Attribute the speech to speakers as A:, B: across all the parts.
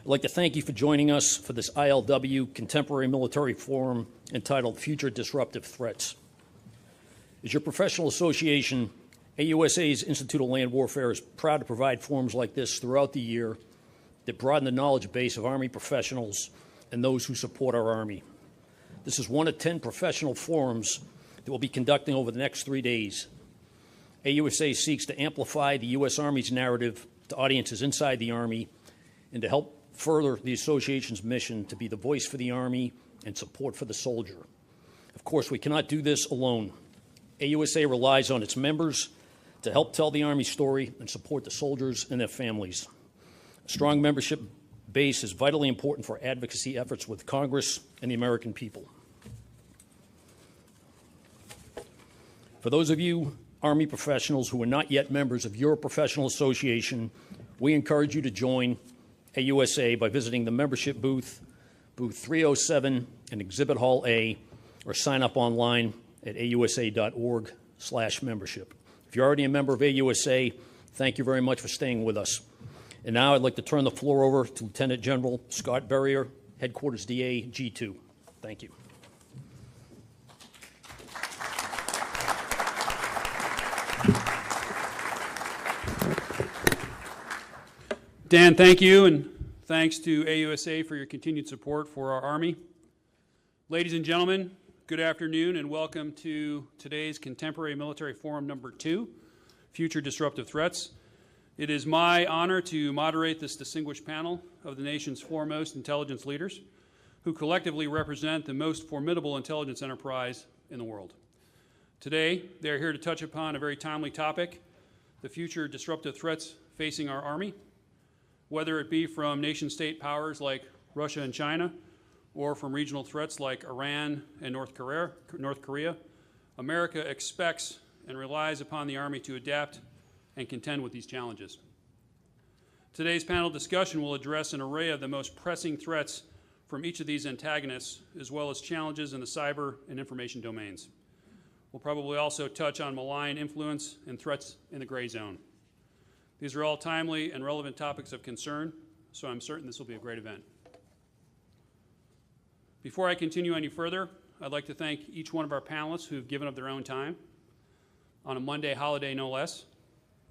A: I'd like to thank you for joining us for this ILW Contemporary Military Forum entitled Future Disruptive Threats. As your professional association, AUSA's Institute of Land Warfare is proud to provide forums like this throughout the year that broaden the knowledge base of Army professionals and those who support our Army. This is one of 10 professional forums that we'll be conducting over the next 3 days. AUSA seeks to amplify the U.S. Army's narrative to audiences inside the Army and to help further the association's mission to be the voice for the Army and support for the soldier. Of course, we cannot do this alone. AUSA relies on its members to help tell the Army story and support the soldiers and their families. A strong membership base is vitally important for advocacy efforts with Congress and the American people. For those of you Army professionals who are not yet members of your professional association, we encourage you to join AUSA by visiting the membership booth, booth 307 in Exhibit Hall A, or sign up online at ausa.org/membership. If you're already a member of AUSA, thank you very much for staying with us. And now I'd like to turn the floor over to Lieutenant General Scott Berrier, Headquarters DA G2. Thank you.
B: Dan, thank you, and thanks to AUSA for your continued support for our Army. Ladies and gentlemen, good afternoon and welcome to today's Contemporary Military Forum number 2, Future Disruptive Threats. It is my honor to moderate this distinguished panel of the nation's foremost intelligence leaders who collectively represent the most formidable intelligence enterprise in the world. Today, they are here to touch upon a very timely topic, the future disruptive threats facing our Army, whether it be from nation-state powers like Russia and China, or from regional threats like Iran and North Korea, America expects and relies upon the Army to adapt and contend with these challenges. Today's panel discussion will address an array of the most pressing threats from each of these antagonists, as well as challenges in the cyber and information domains. We'll probably also touch on malign influence and threats in the gray zone. These are all timely and relevant topics of concern, so I'm certain this will be a great event. Before I continue any further, I'd like to thank each one of our panelists who have given up their own time on a Monday holiday, no less,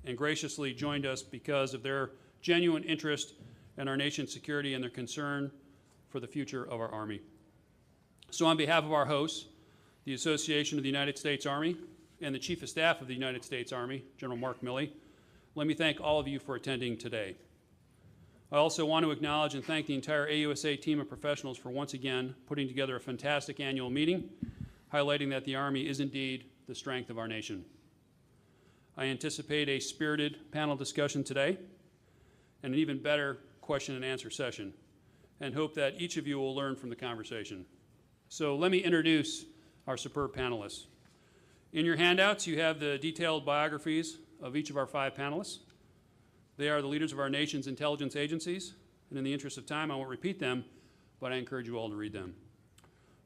B: and graciously joined us because of their genuine interest in our nation's security and their concern for the future of our Army. So on behalf of our hosts, the Association of the United States Army and the Chief of Staff of the United States Army, General Mark Milley, let me thank all of you for attending today. I also want to acknowledge and thank the entire AUSA team of professionals for once again putting together a fantastic annual meeting, highlighting that the Army is indeed the strength of our nation. I anticipate a spirited panel discussion today and an even better question and answer session, and hope that each of you will learn from the conversation. So let me introduce our superb panelists. In your handouts, you have the detailed biographies of each of our 5 panelists. They are the leaders of our nation's intelligence agencies, and in the interest of time, I won't repeat them, but I encourage you all to read them.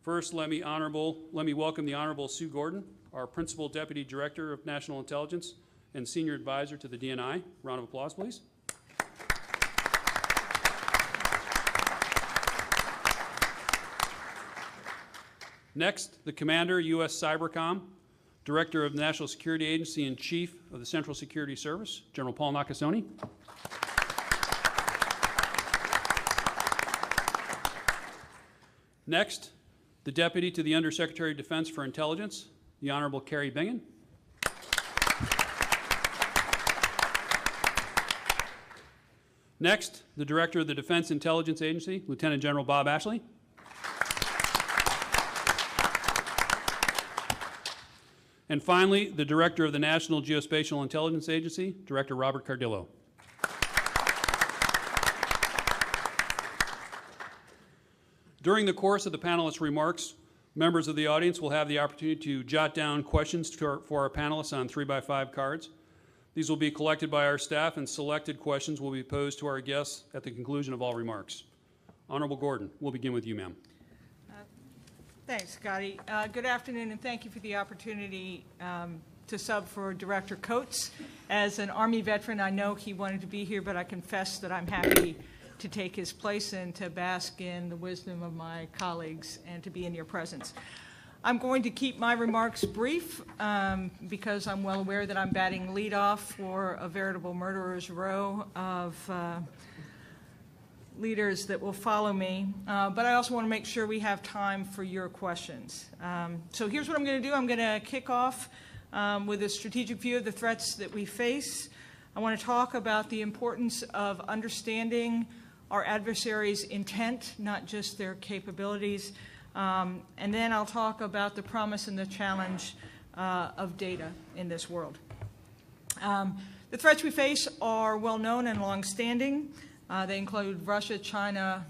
B: First, let me welcome the Honorable Sue Gordon, our Principal Deputy Director of National Intelligence and Senior Advisor to the DNI. Round of applause, please. Next, the Commander, U.S. Cybercom, Director of the National Security Agency and Chief of the Central Security Service, General Paul Nakasone. Next, the Deputy to the Undersecretary of Defense for Intelligence, the Honorable Carrie Bingen. Next, the Director of the Defense Intelligence Agency, Lieutenant General Bob Ashley. And finally, the Director of the National Geospatial Intelligence Agency, Director Robert Cardillo. During the course of the panelists' remarks, members of the audience will have the opportunity to jot down questions for our panelists on 3x5 cards. These will be collected by our staff, and selected questions will be posed to our guests at the conclusion of all remarks. Honorable Gordon, we'll begin with you, ma'am.
C: Thanks, Scotty. Good afternoon, and thank you for the opportunity to sub for Director Coates. As an Army veteran, I know he wanted to be here, but I confess that I'm happy to take his place and to bask in the wisdom of my colleagues and to be in your presence. I'm going to keep my remarks brief because I'm well aware that I'm batting leadoff for a veritable murderer's row of leaders that will follow me, but I also want to make sure we have time for your questions. So here's what I'm going to do. I'm going to kick off with a strategic view of the threats that we face. I want to talk about the importance of understanding our adversaries' intent, not just their capabilities. And then I'll talk about the promise and the challenge of data in this world. The threats we face are well known and long-standing. They include Russia, China,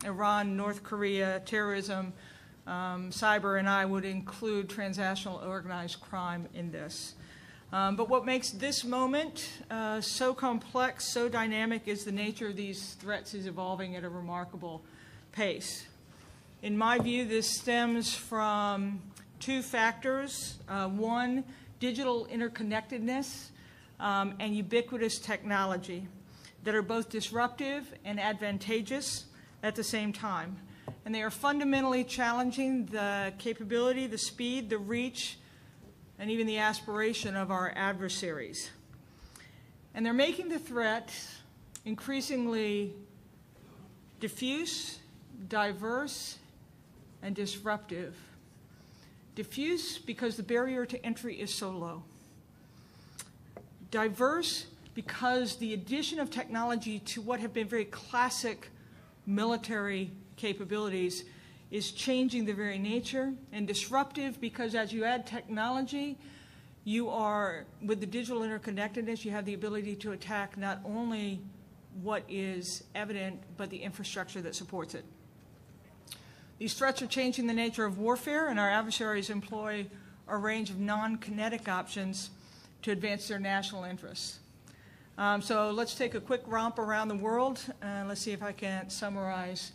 C: Iran, North Korea, terrorism, cyber, and I would include transnational organized crime in this. But what makes this moment so complex, so dynamic, is the nature of these threats is evolving at a remarkable pace. In my view, this stems from two factors. One, digital interconnectedness and ubiquitous technology that are both disruptive and advantageous at the same time. And they are fundamentally challenging the capability, the speed, the reach, and even the aspiration of our adversaries. And they're making the threat increasingly diffuse, diverse, and disruptive. Diffuse because the barrier to entry is so low. Diverse because the addition of technology to what have been very classic military capabilities is changing the very nature. And disruptive because as you add technology, you are, with the digital interconnectedness, you have the ability to attack not only what is evident, but the infrastructure that supports it. These threats are changing the nature of warfare, and our adversaries employ a range of non-kinetic options to advance their national interests. So let's take a quick romp around the world, and let's see if I can summarize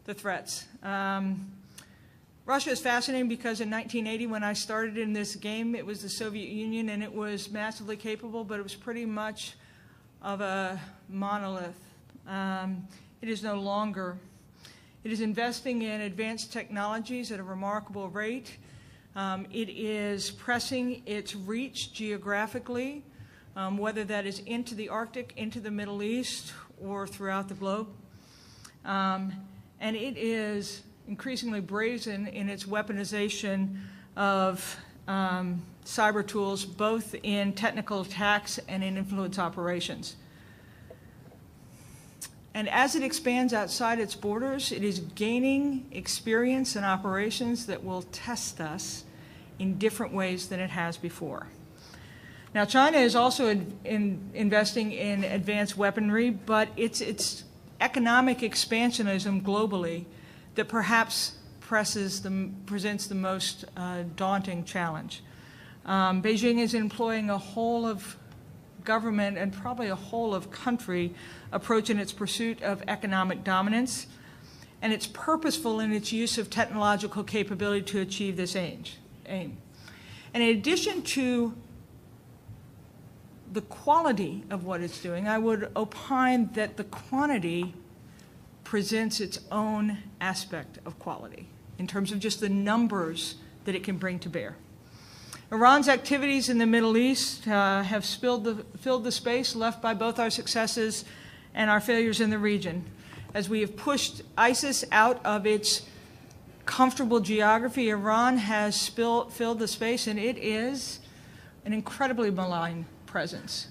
C: the threats. Russia is fascinating because in 1980, when I started in this game, it was the Soviet Union, and it was massively capable, but it was pretty much of a monolith. It is no longer. It is investing in advanced technologies at a remarkable rate. It is pressing its reach geographically, whether that is into the Arctic, into the Middle East, or throughout the globe. And it is increasingly brazen in its weaponization of cyber tools, both in technical attacks and in influence operations. And as it expands outside its borders, it is gaining experience and operations that will test us in different ways than it has before. Now, China is also investing in advanced weaponry, but it's economic expansionism globally that perhaps presents the most daunting challenge. Beijing is employing a whole of government and probably a whole of country approach in its pursuit of economic dominance, and it's purposeful in its use of technological capability to achieve this aim. And in addition to the quality of what it's doing, I would opine that the quantity presents its own aspect of quality in terms of just the numbers that it can bring to bear. Iran's activities in the Middle East have filled the space left by both our successes and our failures in the region. As we have pushed ISIS out of its comfortable geography, Iran has filled the space, and it is an incredibly malign presence,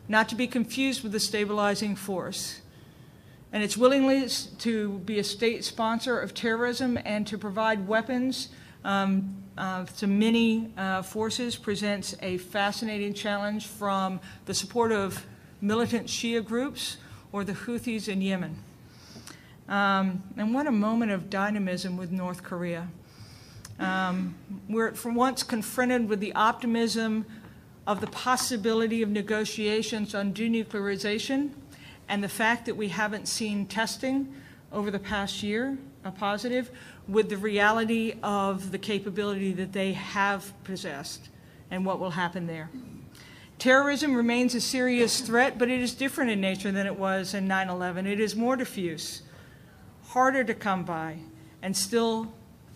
C: not to be confused with a stabilizing force. And its willingness to be a state sponsor of terrorism and to provide weapons to many forces presents a fascinating challenge, from the support of militant Shia groups or the Houthis in Yemen. And what a moment of dynamism with North Korea. We're for once confronted with the optimism of the possibility of negotiations on denuclearization, and the fact that we haven't seen testing over the past year, a positive, with the reality of the capability that they have possessed and what will happen there. Terrorism remains a serious threat, but it is different in nature than it was in 9/11. It is more diffuse, harder to come by, and still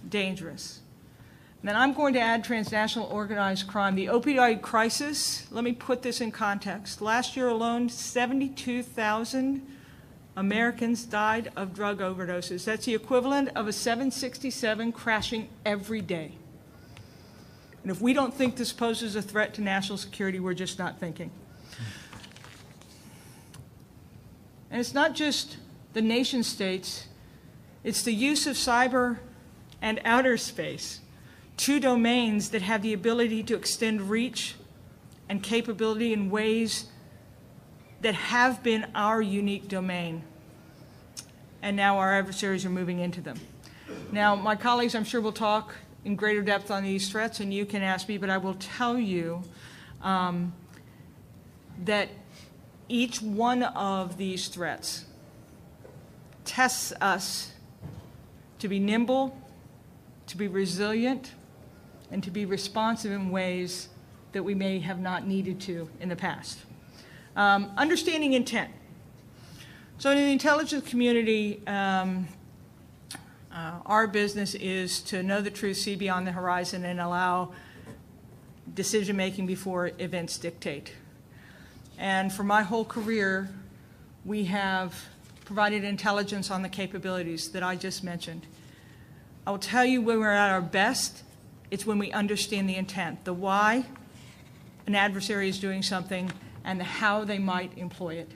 C: dangerous. And then I'm going to add transnational organized crime. The opioid crisis, let me put this in context. Last year alone, 72,000 Americans died of drug overdoses. That's the equivalent of a 767 crashing every day. And if we don't think this poses a threat to national security, we're just not thinking. And it's not just the nation states, it's the use of cyber and outer space, two domains that have the ability to extend reach and capability in ways that have been our unique domain. And now our adversaries are moving into them. Now, my colleagues, I'm sure, will talk in greater depth on these threats, and you can ask me, but I will tell you that each one of these threats tests us to be nimble, to be resilient, and to be responsive in ways that we may have not needed to in the past. Understanding intent. So in the intelligence community, our business is to know the truth, see beyond the horizon, and allow decision-making before events dictate. And for my whole career, we have provided intelligence on the capabilities that I just mentioned. I will tell you when we're at our best, it's when we understand the intent, the why an adversary is doing something, and the how they might employ it.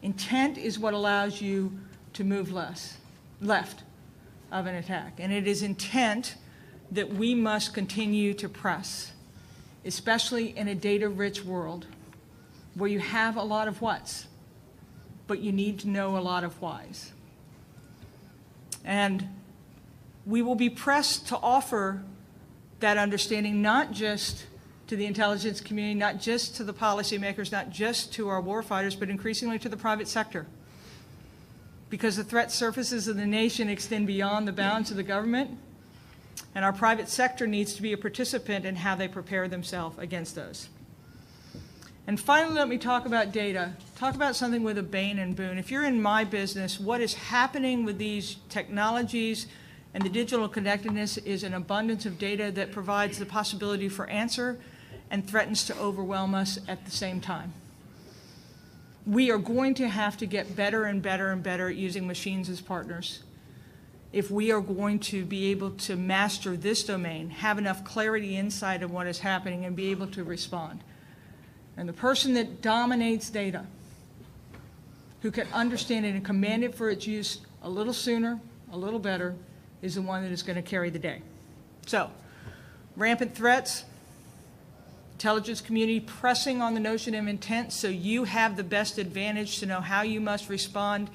C: Intent is what allows you to move left of an attack. And it is intent that we must continue to press, especially in a data-rich world where you have a lot of whats, but you need to know a lot of whys. And we will be pressed to offer that understanding not just to the intelligence community, not just to the policymakers, not just to our warfighters, but increasingly to the private sector. Because the threat surfaces of the nation extend beyond the bounds of the government, and our private sector needs to be a participant in how they prepare themselves against those. And finally, let me talk about data. Talk about something with a bane and boon. If you're in my business, what is happening with these technologies and the digital connectedness is an abundance of data that provides the possibility for answer and threatens to overwhelm us at the same time. We are going to have to get better and better and better at using machines as partners if we are going to be able to master this domain, have enough clarity inside of what is happening, and be able to respond. And the person that dominates data, who can understand it and command it for its use a little sooner, a little better, is the one that is going to carry the day. So, rampant threats, intelligence community pressing on the notion of intent so you have the best advantage to know how you must respond,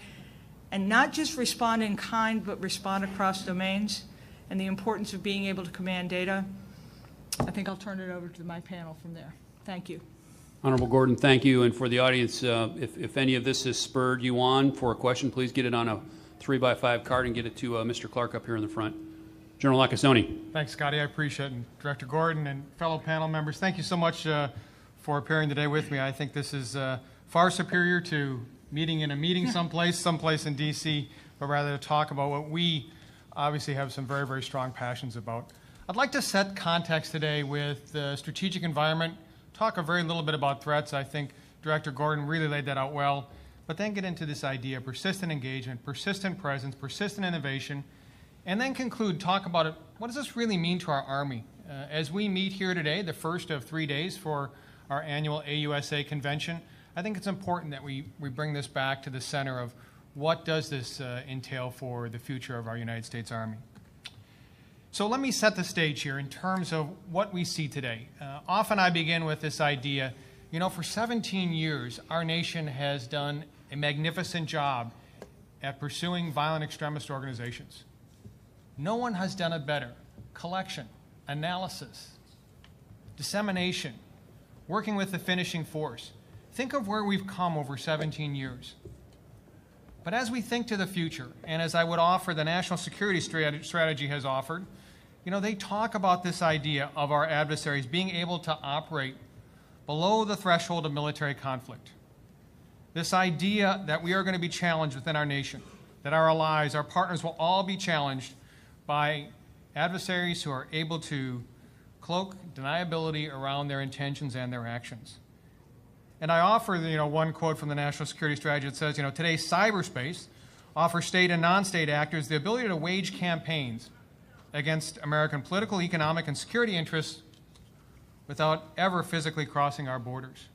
C: and not just respond in kind, but respond across domains, and the importance of being able to command data. I think I'll turn it over to my panel from there. Thank you.
B: Honorable Gordon, thank you. And for the audience, if any of this has spurred you on for a question, please get it on a 3x5 card and get it to Mr. Clark up here in the front. General Lacasoni.
D: Thanks, Scotty. I appreciate it. And Director Gordon and fellow panel members, thank you so much for appearing today with me. I think this is far superior to meeting in a meeting someplace in D.C., but rather to talk about what we obviously have some very, very strong passions about. I'd like to set context today with the strategic environment, talk a very little bit about threats. I think Director Gordon really laid that out well, but then get into this idea of persistent engagement, persistent presence, persistent innovation, and then conclude, talk about it. What does this really mean to our Army? As we meet here today, the first of 3 days for our annual AUSA convention, I think it's important that we bring this back to the center of what does this entail for the future of our United States Army. So let me set the stage here in terms of what we see today. Often I begin with this idea, you know, for 17 years, our nation has done a magnificent job at pursuing violent extremist organizations. No one has done it better. Collection, analysis, dissemination, working with the finishing force. Think of where we've come over 17 years. But as we think to the future, and as I would offer the national security strategy has offered, you know, they talk about this idea of our adversaries being able to operate below the threshold of military conflict. This idea that we are going to be challenged within our nation, that our allies, our partners will all be challenged by adversaries who are able to cloak deniability around their intentions and their actions. And I offer one quote from the National Security Strategy that says, today's cyberspace offers state and non-state actors the ability to wage campaigns against American political, economic, and security interests without ever physically crossing our borders.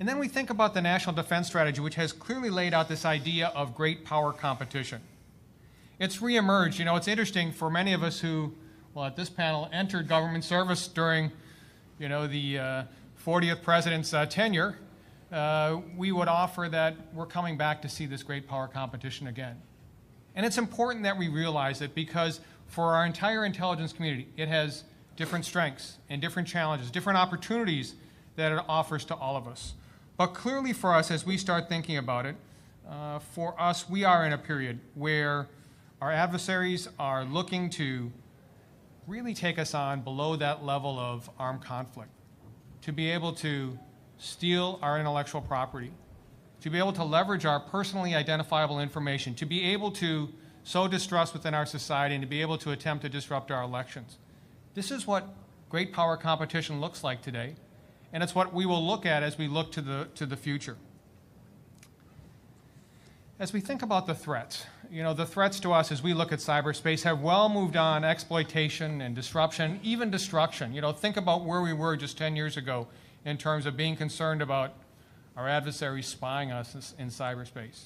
D: And then we think about the National Defense Strategy, which has clearly laid out this idea of great power competition. It's reemerged. It's interesting for many of us who, at this panel, entered government service during, the 40th president's tenure. We would offer that we're coming back to see this great power competition again. And it's important that we realize it because for our entire intelligence community, it has different strengths and different challenges, different opportunities that it offers to all of us. But clearly for us, as we start thinking about it, for us, we are in a period where our adversaries are looking to really take us on below that level of armed conflict, to be able to steal our intellectual property, to be able to leverage our personally identifiable information, to be able to sow distrust within our society, and to be able to attempt to disrupt our elections. This is what great power competition looks like today, and it's what we will look at as we look to the future. As we think about the threats, the threats to us as we look at cyberspace have well moved on exploitation and disruption, even destruction. Think about where we were just 10 years ago in terms of being concerned about our adversaries spying us in cyberspace.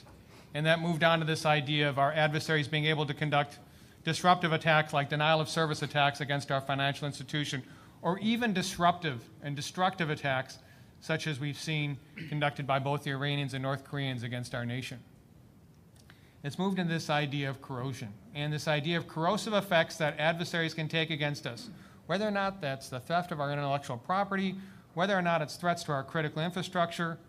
D: And that moved on to this idea of our adversaries being able to conduct disruptive attacks like denial of service attacks against our financial institution, or even disruptive and destructive attacks such as we've seen conducted by both the Iranians and North Koreans against our nation. It's moved into this idea of corrosion and this idea of corrosive effects that adversaries can take against us, whether or not that's the theft of our intellectual property, whether or not it's threats to our critical infrastructure,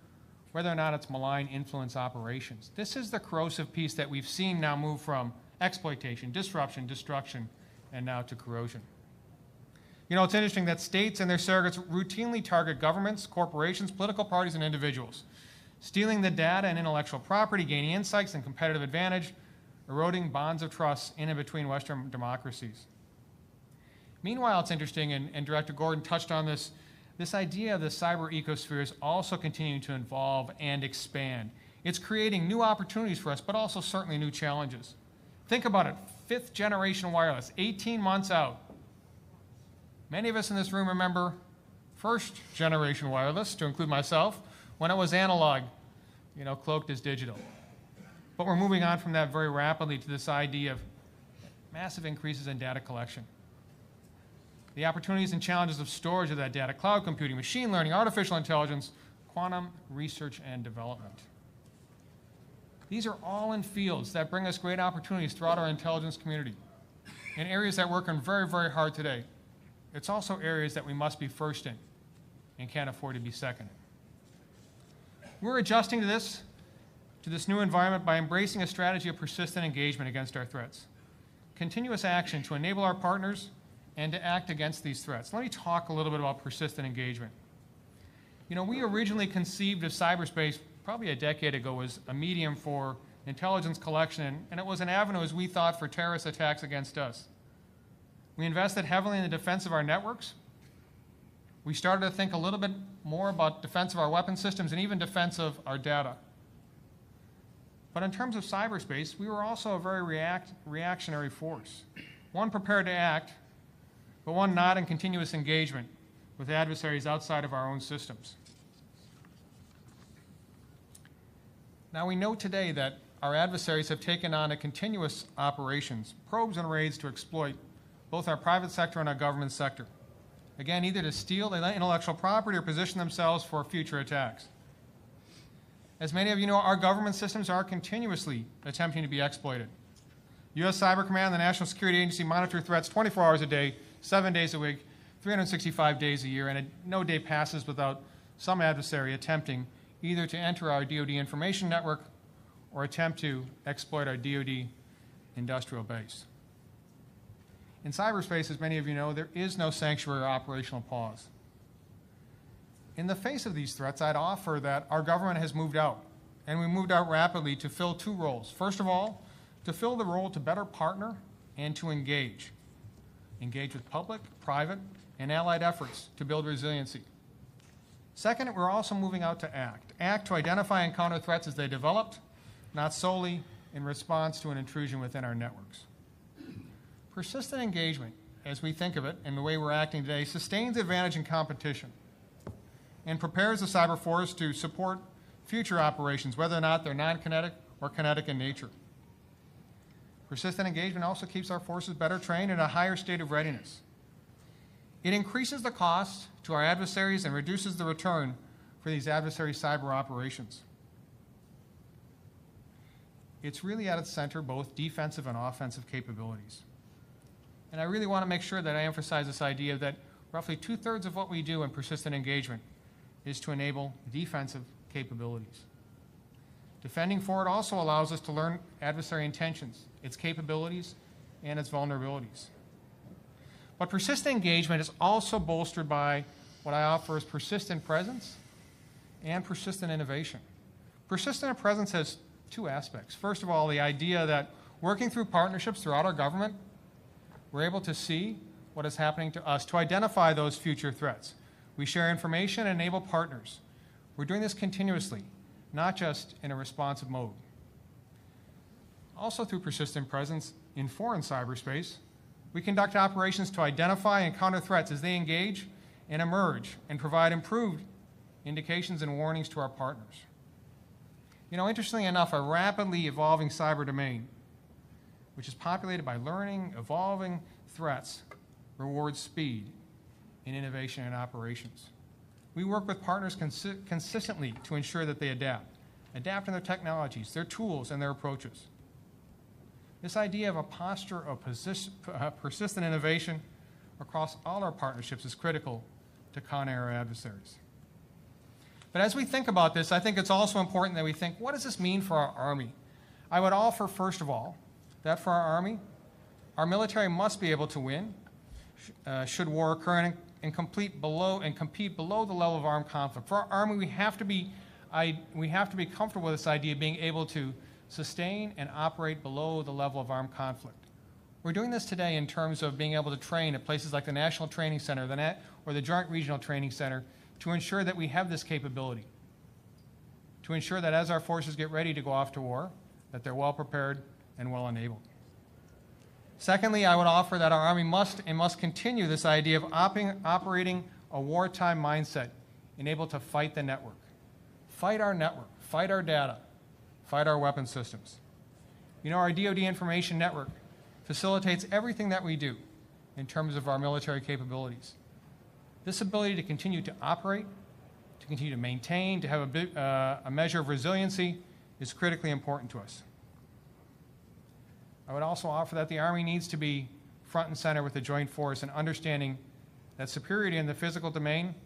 D: whether or not it's malign influence operations. This is the corrosive piece that we've seen now move from exploitation, disruption, destruction, and now to corrosion. It's interesting that states and their surrogates routinely target governments, corporations, political parties, and individuals, stealing the data and intellectual property, gaining insights and competitive advantage, eroding bonds of trust in and between Western democracies. Meanwhile, it's interesting, and Director Gordon touched on this idea of the cyber ecosphere is also continuing to evolve and expand. It's creating new opportunities for us, but also certainly new challenges. Think about it, 5th generation wireless, 18 months out. Many of us in this room remember 1st generation wireless, to include myself, when it was analog, cloaked as digital. But we're moving on from that very rapidly to this idea of massive increases in data collection. The opportunities and challenges of storage of that data, cloud computing, machine learning, artificial intelligence, quantum research and development. These are all in fields that bring us great opportunities throughout our intelligence community, in areas that we're working very, very hard today. It's also areas that we must be first in and can't afford to be second in. We're adjusting to this new environment by embracing a strategy of persistent engagement against our threats, continuous action to enable our partners and to act against these threats. Let me talk a little bit about persistent engagement. We originally conceived of cyberspace probably a decade ago as a medium for intelligence collection, and it was an avenue, as we thought, for terrorist attacks against us. We invested heavily in the defense of our networks. We started to think a little bit more about defense of our weapon systems and even defense of our data. But in terms of cyberspace, we were also a very reactionary force, one prepared to act, but one not in continuous engagement with adversaries outside of our own systems. Now, we know today that our adversaries have taken on a continuous operations, probes and raids to exploit both our private sector and our government sector. Again, either to steal the intellectual property or position themselves for future attacks. As many of you know, our government systems are continuously attempting to be exploited. U.S. Cyber Command, the National Security Agency, monitor threats 24 hours a day, 7 days a week, 365 days a year, and no day passes without some adversary attempting either to enter our DoD information network or attempt to exploit our DoD industrial base. In cyberspace, as many of you know, there is no sanctuary or operational pause. In the face of these threats, I'd offer that our government has moved out, and we moved out rapidly to fill two roles. First of all, to fill the role to better partner and to engage. Engage with public, private, and allied efforts to build resiliency. Second, we're also moving out to act. Act to identify and counter threats as they developed, not solely in response to an intrusion within our networks. Persistent engagement, as we think of it and the way we're acting today, sustains advantage in competition and prepares the cyber force to support future operations, whether or not they're non-kinetic or kinetic in nature. Persistent engagement also keeps our forces better trained in a higher state of readiness. It increases the cost to our adversaries and reduces the return for these adversary cyber operations. It's really at its center both defensive and offensive capabilities. And I really want to make sure that I emphasize this idea that roughly 2/3 of what we do in persistent engagement is to enable defensive capabilities. Defending forward also allows us to learn adversary intentions, its capabilities, and its vulnerabilities. But persistent engagement is also bolstered by what I offer as persistent presence and persistent innovation. Persistent presence has two aspects. First of all, the idea that working through partnerships throughout our government, we're able to see what is happening to us, to identify those future threats. We share information and enable partners. We're doing this continuously, not just in a responsive mode. Also through persistent presence in foreign cyberspace, we conduct operations to identify and counter threats as they engage and emerge and provide improved indications and warnings to our partners. You know, interestingly enough, a rapidly evolving cyber domain, which is populated by learning, evolving threats, rewards speed in innovation and operations. We work with partners consistently to ensure that they adapt in their technologies, their tools, and their approaches. This idea of a posture of persistent innovation across all our partnerships is critical to counter our adversaries. But as we think about this, I think it's also important that we think, what does this mean for our Army? I would offer, first of all, that for our Army, our military must be able to win should war occur and compete below the level of armed conflict. For our Army, we have to be comfortable with this idea of being able to sustain and operate below the level of armed conflict. We're doing this today in terms of being able to train at places like the National Training Center or the Joint Regional Training Center to ensure that we have this capability, to ensure that as our forces get ready to go off to war, that they're well prepared and well enabled. Secondly, I would offer that our Army must continue this idea of operating a wartime mindset and able to fight the network. Fight our network, fight our data, fight our weapon systems. You know, our DoD information network facilitates everything that we do in terms of our military capabilities. This ability to continue to operate, to continue to maintain, to have a measure of resiliency is critically important to us. I would also offer that the Army needs to be front and center with the Joint Force and understanding that superiority in the physical domain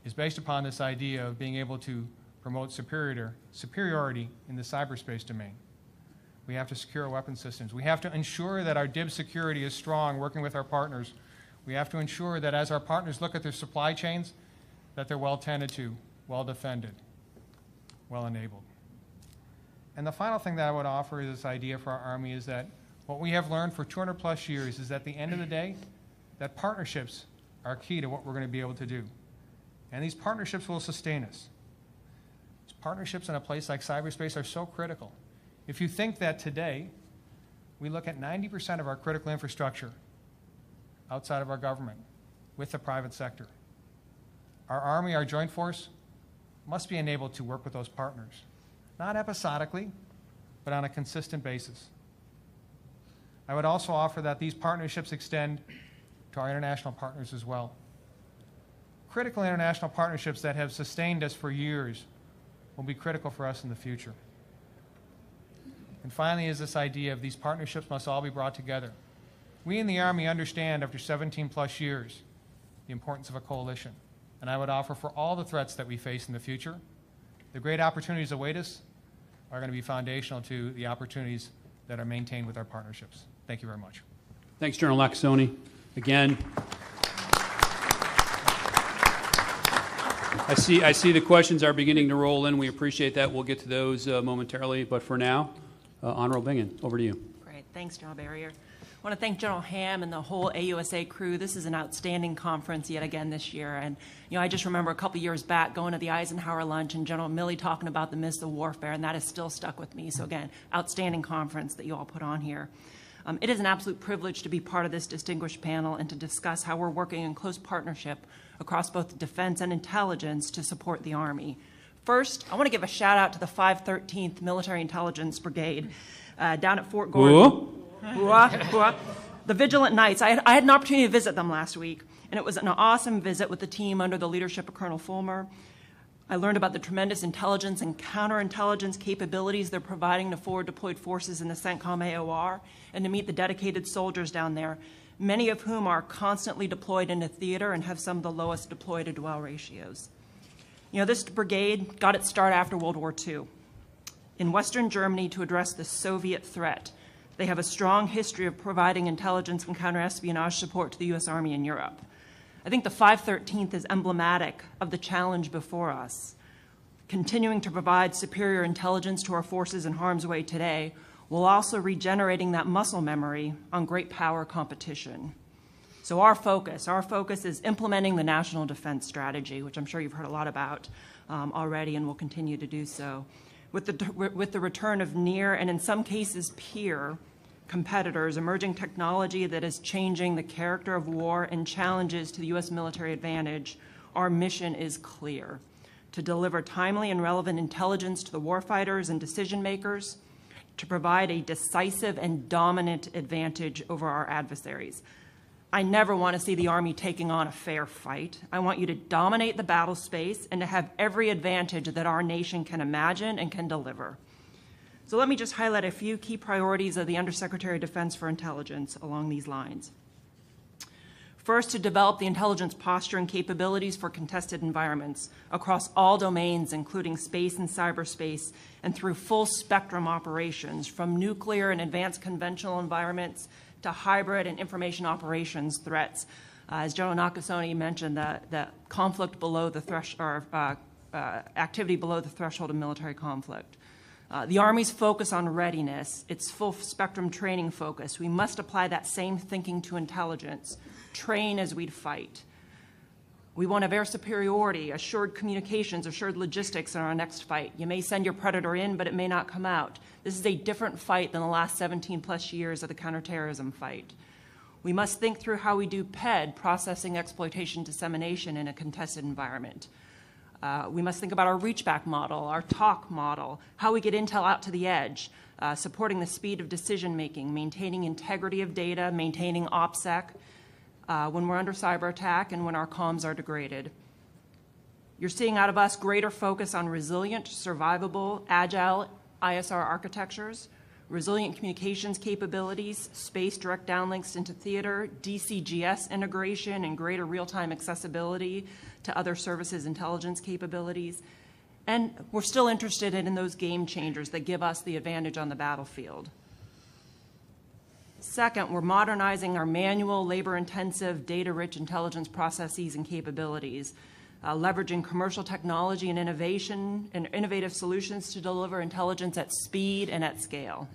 D: is based upon this idea of being able to promote superiority in the cyberspace domain. We have to secure our weapon systems. We have to ensure that our DIB security is strong, working with our partners. We have to ensure that as our partners look at their supply chains, that they're well tended to, well defended, well enabled. And the final thing that I would offer is this idea for our Army is that what we have learned for 200 plus years is that at the end of the day, that partnerships are key to what we're going to be able to do. And these partnerships will sustain us. These partnerships in a place like cyberspace are so critical. If you think that today, we look at 90% of our critical infrastructure outside of our government with the private sector. Our Army, our Joint Force, must be enabled to work with those partners, not episodically, but on a consistent basis. I would also offer that these partnerships extend to our international partners as well. Critical international partnerships that have sustained us for years will be critical for us in the future. And finally is this idea of these partnerships must all be brought together. We in the Army understand after 17 plus years the importance of a coalition. And I would offer for all the threats that we face in the future, the great opportunities await us are going to be foundational to the opportunities that are maintained with our partnerships. Thank you very much.
B: Thanks, General Nakasone. Again, I see the questions are beginning to roll in. We appreciate that. We'll get to those momentarily. But for now, Honorable Bingen, over to you.
E: Great. Thanks, General Barrier. I want to thank General Ham and the whole AUSA crew. This is an outstanding conference yet again this year. And, I just remember a couple years back going to the Eisenhower lunch and General Milley talking about the myths of warfare, and that has still stuck with me. So, again, outstanding conference that you all put on here. It is an absolute privilege to be part of this distinguished panel and to discuss how we're working in close partnership across both defense and intelligence to support the Army. First, I want to give a shout out to the 513th Military Intelligence Brigade down at Fort Gordon. The Vigilant Knights. I had an opportunity to visit them last week, and it was an awesome visit with the team under the leadership of Colonel Fulmer. I learned about the tremendous intelligence and counterintelligence capabilities they're providing to forward deployed forces in the CENTCOM AOR, and to meet the dedicated soldiers down there, many of whom are constantly deployed into theater and have some of the lowest deploy to dwell ratios. This brigade got its start after World War II in Western Germany to address the Soviet threat. They have a strong history of providing intelligence and counterespionage support to the U.S. Army in Europe. I think the 513th is emblematic of the challenge before us. Continuing to provide superior intelligence to our forces in harm's way today, while also regenerating that muscle memory on great power competition. So our focus is implementing the National Defense Strategy, which I'm sure you've heard a lot about already and will continue to do so. With the return of near and in some cases peer competitors, emerging technology that is changing the character of war and challenges to the U.S. military advantage, our mission is clear: to deliver timely and relevant intelligence to the warfighters and decision makers, to provide a decisive and dominant advantage over our adversaries. I never want to see the Army taking on a fair fight. I want you to dominate the battle space and to have every advantage that our nation can imagine and can deliver. So let me just highlight a few key priorities of the Undersecretary of Defense for Intelligence along these lines. First, to develop the intelligence posture and capabilities for contested environments across all domains, including space and cyberspace, and through full spectrum operations, from nuclear and advanced conventional environments to hybrid and information operations threats. As General Nakasone mentioned, the conflict below the threshold, activity below the threshold of military conflict. The Army's focus on readiness, its full spectrum training focus. We must apply that same thinking to intelligence. Train as we'd fight. We want to have air superiority, assured communications, assured logistics in our next fight. You may send your Predator in, but it may not come out. This is a different fight than the last 17 plus years of the counterterrorism fight. We must think through how we do PED, processing, exploitation, dissemination, in a contested environment. We must think about our reachback model, our talk model, how we get intel out to the edge, supporting the speed of decision making, maintaining integrity of data, maintaining OPSEC, when we're under cyber attack and when our comms are degraded. You're seeing out of us greater focus on resilient, survivable, agile ISR architectures, resilient communications capabilities, space direct downlinks into theater, DCGS integration, and greater real-time accessibility to other services intelligence capabilities. And we're still interested in those game changers that give us the advantage on the battlefield. Second, we're modernizing our manual, labor-intensive, data-rich intelligence processes and capabilities, leveraging commercial technology and innovation and innovative solutions to deliver intelligence at speed and at scale,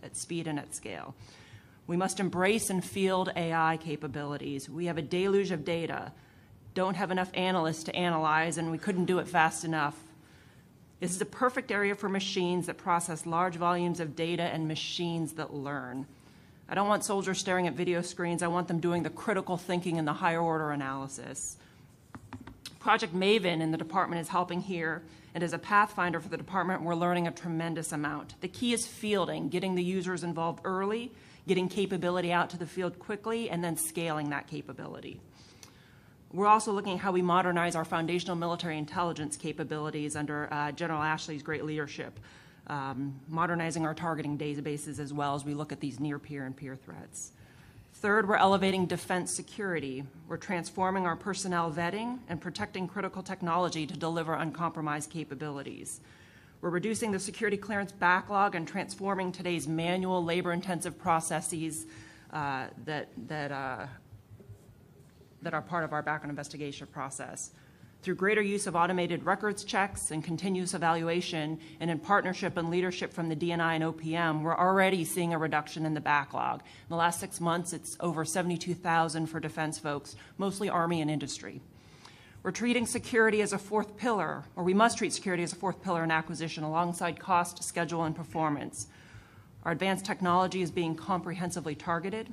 E: We must embrace and field AI capabilities. We have a deluge of data, don't have enough analysts to analyze, and we couldn't do it fast enough. This is a perfect area for machines that process large volumes of data and machines that learn. I don't want soldiers staring at video screens. I want them doing the critical thinking and the higher order analysis. Project Maven in the department is helping here, and as a pathfinder for the department, we're learning a tremendous amount. The key is fielding, getting the users involved early, getting capability out to the field quickly, and then scaling that capability. We're also looking at how we modernize our foundational military intelligence capabilities under General Ashley's great leadership. Modernizing our targeting databases as well as we look at these near-peer and peer threats. Third, we're elevating defense security. We're transforming our personnel vetting and protecting critical technology to deliver uncompromised capabilities. We're reducing the security clearance backlog and transforming today's manual, labor-intensive processes that are part of our background investigation process. Through greater use of automated records checks and continuous evaluation, and in partnership and leadership from the DNI and OPM, we're already seeing a reduction in the backlog. In the last 6 months, it's over 72,000 for defense folks, mostly Army and industry. We're treating security as a fourth pillar, or we must treat security as a fourth pillar in acquisition alongside cost, schedule, and performance. Our advanced technology is being comprehensively targeted.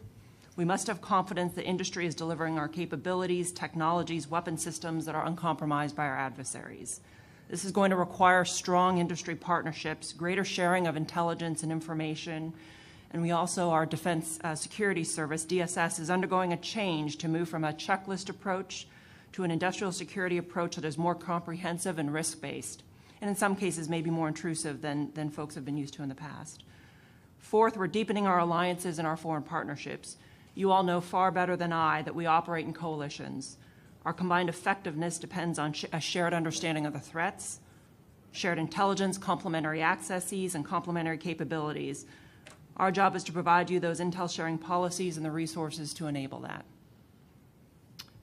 E: We must have confidence that industry is delivering our capabilities, technologies, weapon systems that are uncompromised by our adversaries. This is going to require strong industry partnerships, greater sharing of intelligence and information, and we also, our Defense Security Service, DSS, is undergoing a change to move from a checklist approach to an industrial security approach that is more comprehensive and risk-based, and in some cases maybe more intrusive than folks have been used to in the past. Fourth, we're deepening our alliances and our foreign partnerships. You all know far better than I that we operate in coalitions. Our combined effectiveness depends on a shared understanding of the threats, shared intelligence, complementary accesses, and complementary capabilities. Our job is to provide you those intel sharing policies and the resources to enable that.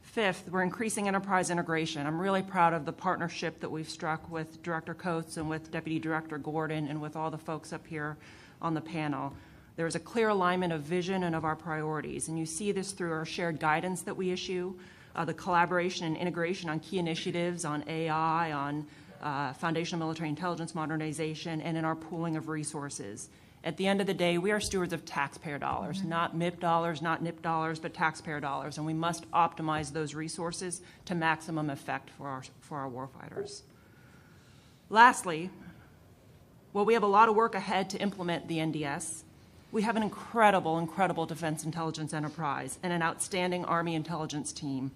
E: Fifth, we're increasing enterprise integration. I'm really proud of the partnership that we've struck with Director Coates and with Deputy Director Gordon and with all the folks up here on the panel. There is a clear alignment of vision and of our priorities, and you see this through our shared guidance that we issue, the collaboration and integration on key initiatives, on AI, on foundational military intelligence modernization, and in our pooling of resources. At the end of the day, we are stewards of taxpayer dollars, not MIP dollars, not NIP dollars, but taxpayer dollars, and we must optimize those resources to maximum effect for our warfighters. Lastly, while we have a lot of work ahead to implement the NDS, we have an incredible defense intelligence enterprise and an outstanding Army intelligence team.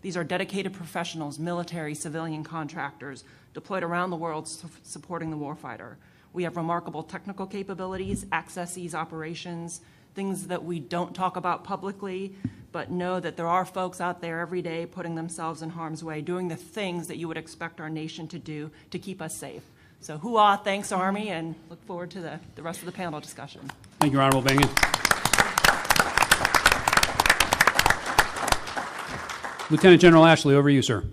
E: These are dedicated professionals, military, civilian contractors, deployed around the world supporting the warfighter. We have remarkable technical capabilities, accesses, operations, things that we don't talk about publicly, but know that there are folks out there every day putting themselves in harm's way, doing the things that you would expect our nation to do to keep us safe. So hoo-ah, thanks, Army, and look forward to the rest of the panel discussion.
B: Thank you, Honorable Bingham. Lieutenant General Ashley, over to you, sir.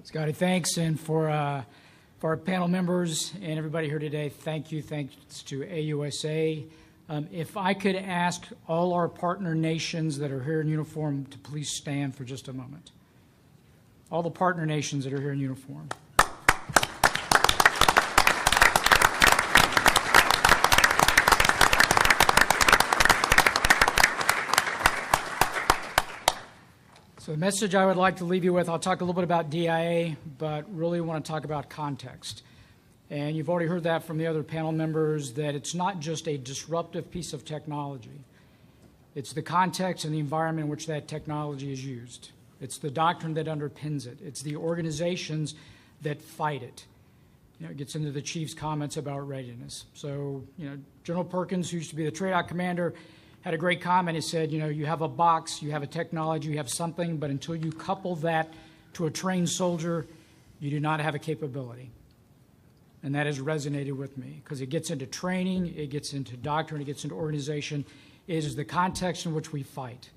F: Scotty, thanks. And for our panel members and everybody here today, thank you. Thanks to AUSA. If I could ask all our partner nations that are here in uniform to please stand for just a moment. All the partner nations that are here in uniform. So the message I would like to leave you with, I'll talk a little bit about DIA, but really want to talk about context. And you've already heard that from the other panel members, that it's not just a disruptive piece of technology. It's the context and the environment in which that technology is used. It's the doctrine that underpins it. It's the organizations that fight it. It gets into the chief's comments about readiness. So, General Perkins, who used to be the trade-out commander, had a great comment. He said, you have a box, you have a technology, you have something, but until you couple that to a trained soldier, you do not have a capability. And that has resonated with me because it gets into training, it gets into doctrine, it gets into organization. It is the context in which we fight.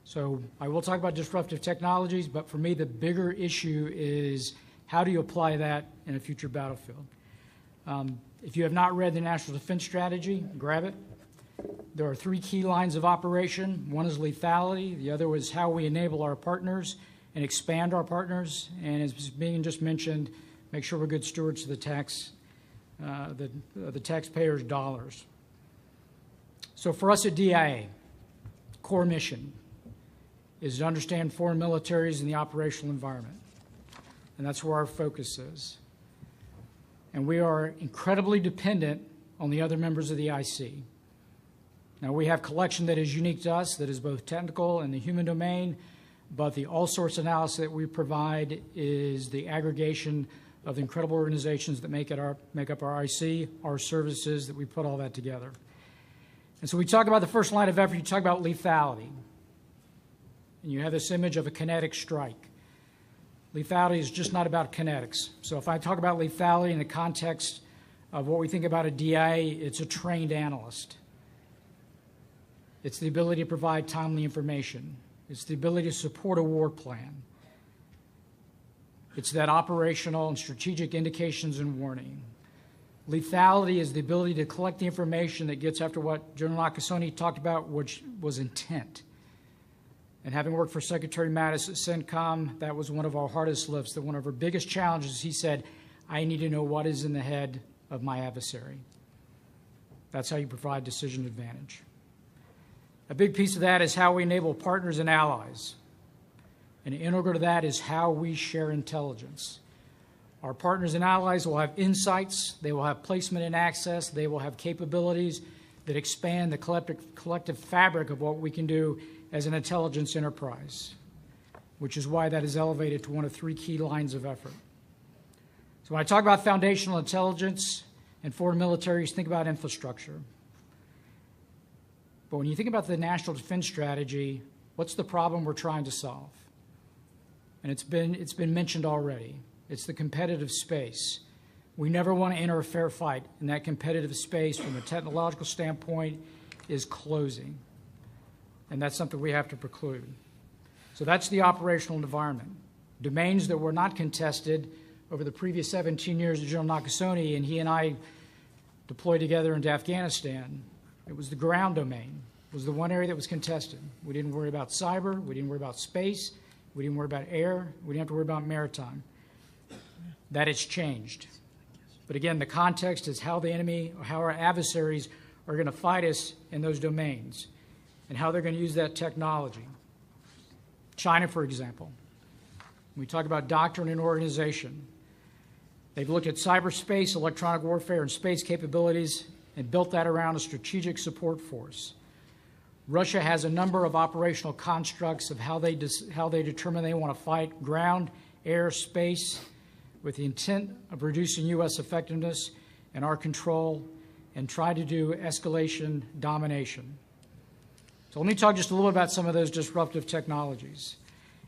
F: So I will talk about disruptive technologies, but for me, the bigger issue is how do you apply that in a future battlefield? If you have not read the National Defense Strategy, grab it. There are 3 key lines of operation. One is lethality. The other was how we enable our partners and expand our partners. And as being just mentioned, make sure we're good stewards of the taxpayers' dollars. So for us at DIA, core mission is to understand foreign militaries and the operational environment. And that's where our focus is. And we are incredibly dependent on the other members of the IC. Now, we have collection that is unique to us, that is both technical and the human domain, but the all-source analysis that we provide is the aggregation of the incredible organizations that make up our IC, our services, that we put all that together. And so we talk about the first line of effort, you talk about lethality. And you have this image of a kinetic strike. Lethality is just not about kinetics. So if I talk about lethality in the context of what we think about a DIA, it's a trained analyst. It's the ability to provide timely information. It's the ability to support a war plan. It's that operational and strategic indications and warning. Lethality is the ability to collect the information that gets after what General Nakasone talked about, which was intent. And having worked for Secretary Mattis at CENTCOM, that was one of our hardest lifts, that one of our biggest challenges. He said, I need to know what is in the head of my adversary. That's how you provide decision advantage. A big piece of that is how we enable partners and allies. And integral to that is how we share intelligence. Our partners and allies will have insights, they will have placement and access, they will have capabilities that expand the collective fabric of what we can do as an intelligence enterprise, which is why that is elevated to one of 3 key lines of effort. So when I talk about foundational intelligence and foreign militaries, think about infrastructure. But when you think about the national defense strategy, what's the problem we're trying to solve? And it's been mentioned already. It's the competitive space. We never want to enter a fair fight, and that competitive space from a technological standpoint is closing. And that's something we have to preclude. So that's the operational environment. Domains that were not contested over the previous 17 years of General Nakasone, and he and I deployed together into Afghanistan. It was the ground domain. It was the one area that was contested. We didn't worry about cyber. We didn't worry about space. We didn't worry about air. We didn't have to worry about maritime. That has changed. But again, the context is how the enemy or how our adversaries are going to fight us in those domains and how they're going to use that technology. China, for example. When we talk about doctrine and organization, they've looked at cyberspace, electronic warfare, and space capabilities and built that around a strategic support force. Russia has a number of operational constructs of how they determine they want to fight ground, air, space, with the intent of reducing U.S. effectiveness and our control and try to do escalation domination. So let me talk just a little bit about some of those disruptive technologies.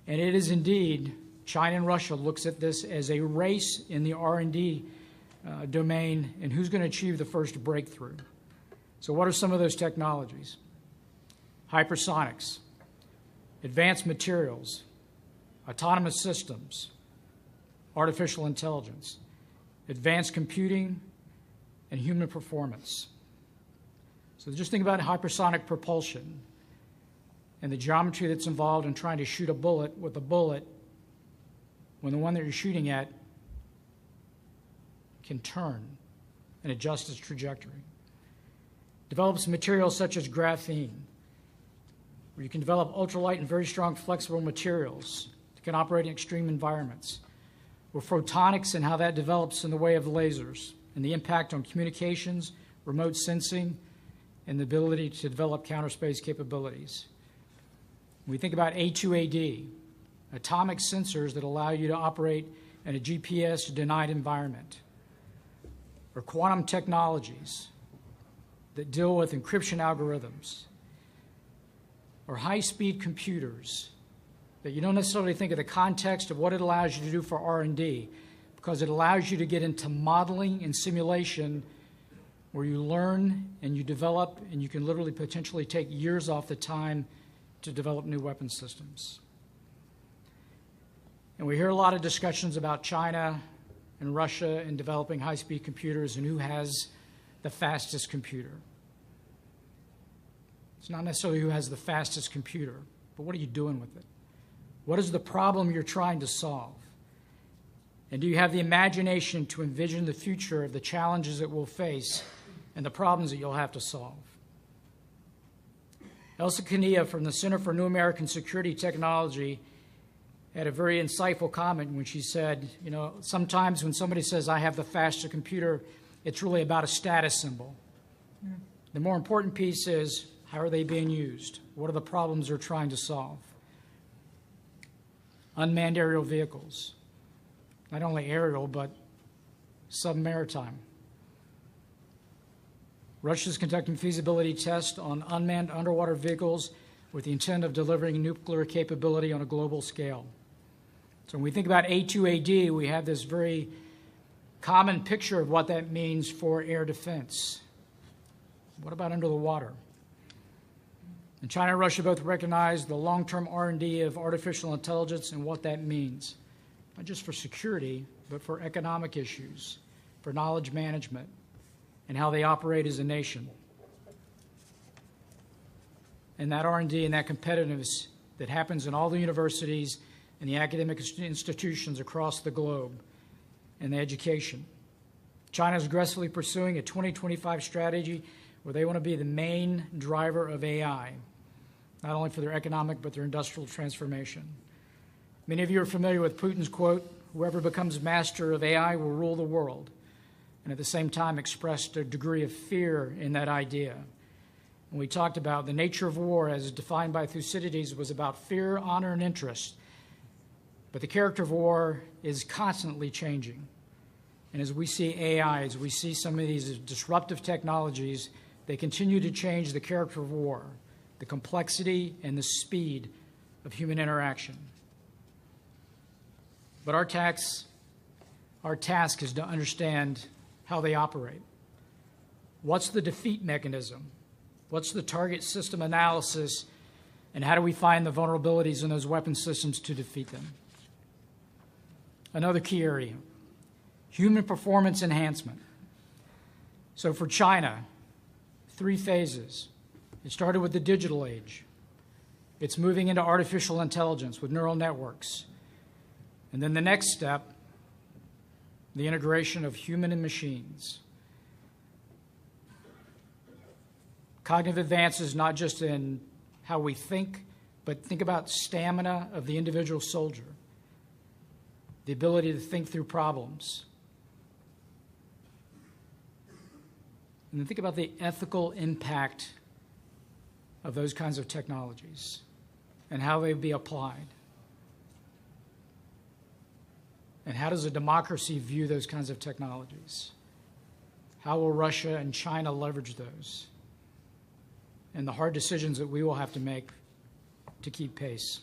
F: And it is indeed, China and Russia looks at this as a race in the R&D domain and who's going to achieve the first breakthrough. So what are some of those technologies? Hypersonics, advanced materials, autonomous systems, artificial intelligence, advanced computing, and human performance. So just think about hypersonic propulsion and the geometry that's involved in trying to shoot a bullet with a bullet when the one that you're shooting at can turn and adjust its trajectory. Develops materials such as graphene, where you can develop ultralight and very strong flexible materials that can operate in extreme environments. Or photonics and how that develops in the way of lasers and the impact on communications, remote sensing, and the ability to develop counterspace capabilities. We think about A2AD, atomic sensors that allow you to operate in a GPS-denied environment. Or quantum technologies that deal with encryption algorithms. Or high-speed computers that you don't necessarily think of the context of what it allows you to do for R&D, because it allows you to get into modeling and simulation where you learn and you develop and you can literally potentially take years off the time to develop new weapon systems. And we hear a lot of discussions about China and Russia in developing high-speed computers and who has the fastest computer. It's not necessarily who has the fastest computer, but what are you doing with it? What is the problem you're trying to solve? And do you have the imagination to envision the future of the challenges that we'll face and the problems that you'll have to solve? Elsa Kania from the Center for New American Security Technology had a very insightful comment when she said, you know, sometimes when somebody says, I have the fastest computer, it's really about a status symbol. Yeah. The more important piece is, how are they being used? What are the problems they're trying to solve? Unmanned aerial vehicles. Not only aerial, but submaritime. Russia's conducting feasibility tests on unmanned underwater vehicles with the intent of delivering nuclear capability on a global scale. So when we think about A2AD, we have this very common picture of what that means for air defense. What about under the water? And China and Russia both recognize the long-term R&D of artificial intelligence and what that means. not just for security, but for economic issues, for knowledge management, and how they operate as a nation. And that R&D and that competitiveness that happens in all the universities and the academic institutions across the globe, and the education. China is aggressively pursuing a 2025 strategy where they want to be the main driver of AI, not only for their economic but their industrial transformation. Many of you are familiar with Putin's quote, "Whoever becomes master of AI will rule the world," and at the same time expressed a degree of fear in that idea. And we talked about the nature of war as defined by Thucydides was about fear, honor, and interest. But the character of war is constantly changing. And as we see AI, as we see some of these disruptive technologies, they continue to change the character of war, the complexity and the speed of human interaction. But our task is to understand how they operate. What's the defeat mechanism? What's the target system analysis? And how do we find the vulnerabilities in those weapon systems to defeat them? Another key area, human performance enhancement. So for China, 3 phases. It started with the digital age. It's moving into artificial intelligence with neural networks. And then the next step, the integration of human and machines. Cognitive advances not just in how we think, but think about stamina of the individual soldier, the ability to think through problems. And then think about the ethical impact of those kinds of technologies and how they be applied. And how does a democracy view those kinds of technologies? How will Russia and China leverage those? And the hard decisions that we will have to make to keep pace.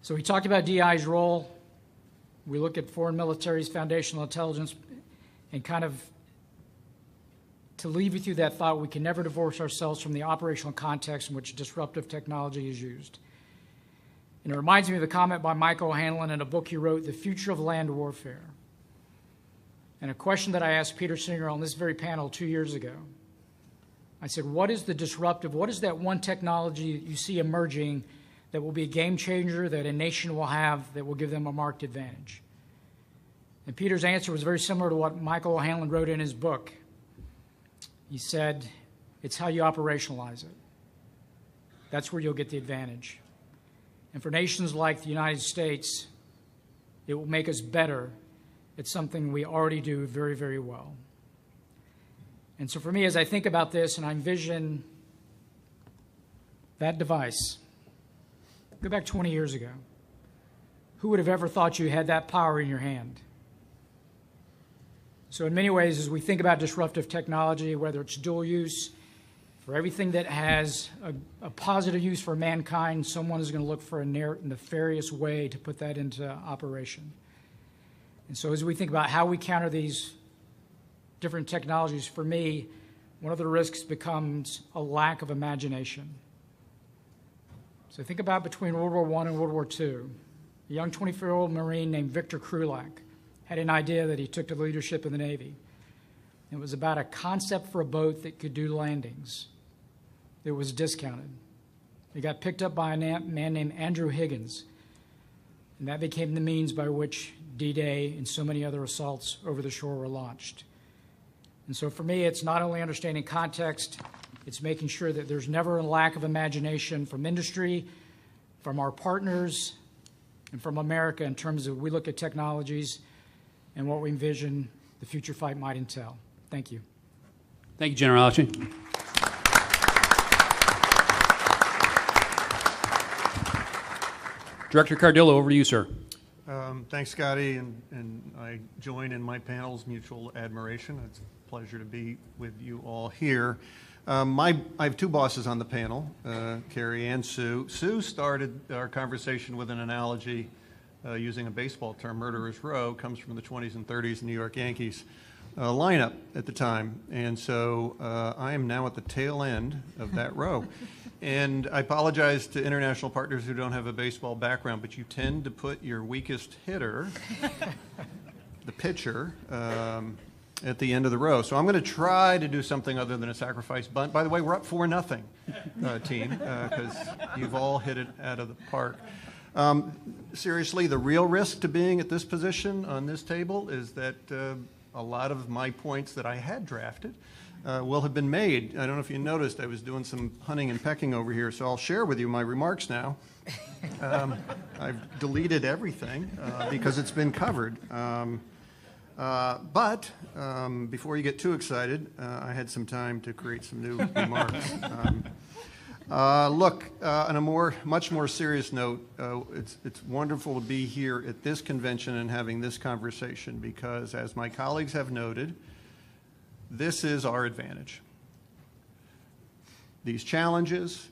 F: So we talked about DI's role. We look at foreign military's foundational intelligence, and kind of to leave you through that thought, we can never divorce ourselves from the operational context in which disruptive technology is used. And it reminds me of the comment by Michael O'Hanlon in a book he wrote, The Future of Land Warfare. And a question that I asked Peter Singer on this very panel 2 years ago. I said, what is the disruptive, what is that one technology that you see emerging that will be a game changer that a nation will have that will give them a marked advantage? And Peter's answer was very similar to what Michael O'Hanlon wrote in his book. He said, it's how you operationalize it. That's where you'll get the advantage. And for nations like the United States, it will make us better at something we already do very, very well. And so for me, as I think about this and I envision that device, go back 20 years ago. Who would have ever thought you had that power in your hand? So in many ways, as we think about disruptive technology, whether it's dual use, for everything that has a positive use for mankind, someone is going to look for a nefarious way to put that into operation. And so as we think about how we counter these different technologies, for me, one of the risks becomes a lack of imagination. So think about between World War I and World War II. A young 24-year-old Marine named Victor Krulak had an idea that he took to leadership in the Navy. It was about a concept for a boat that could do landings. It was discounted. It got picked up by a man named Andrew Higgins, and that became the means by which D-Day and so many other assaults over the shore were launched. And so for me, it's not only understanding context, it's making sure that there's never a lack of imagination from industry, from our partners, and from America in terms of we look at technologies and what we envision the future fight might entail. Thank you.
B: Thank you, General Alci. Director Cardillo, over to you, sir.
G: Thanks, Scotty, and I join in my panel's mutual admiration. It's a pleasure to be with you all here. I have 2 bosses on the panel, Carrie and Sue. Sue started our conversation with an analogy using a baseball term, murderer's row, comes from the 20s and 30s New York Yankees lineup at the time. And so I am now at the tail end of that row. And I apologize to international partners who don't have a baseball background, but you tend to put your weakest hitter, the pitcher, at the end of the row. So I'm going to try to do something other than a sacrifice bunt. By the way, we're up 4-0, team, because you've all hit it out of the park. Seriously, the real risk to being at this position on this table is that a lot of my points that I had drafted will have been made. I don't know if you noticed, I was doing some hunting and pecking over here, so I'll share with you my remarks now. I've deleted everything because it's been covered. But before you get too excited, I had some time to create some new remarks. Look, on a much more serious note, it's wonderful to be here at this convention and having this conversation because, as my colleagues have noted, this is our advantage. These challenges,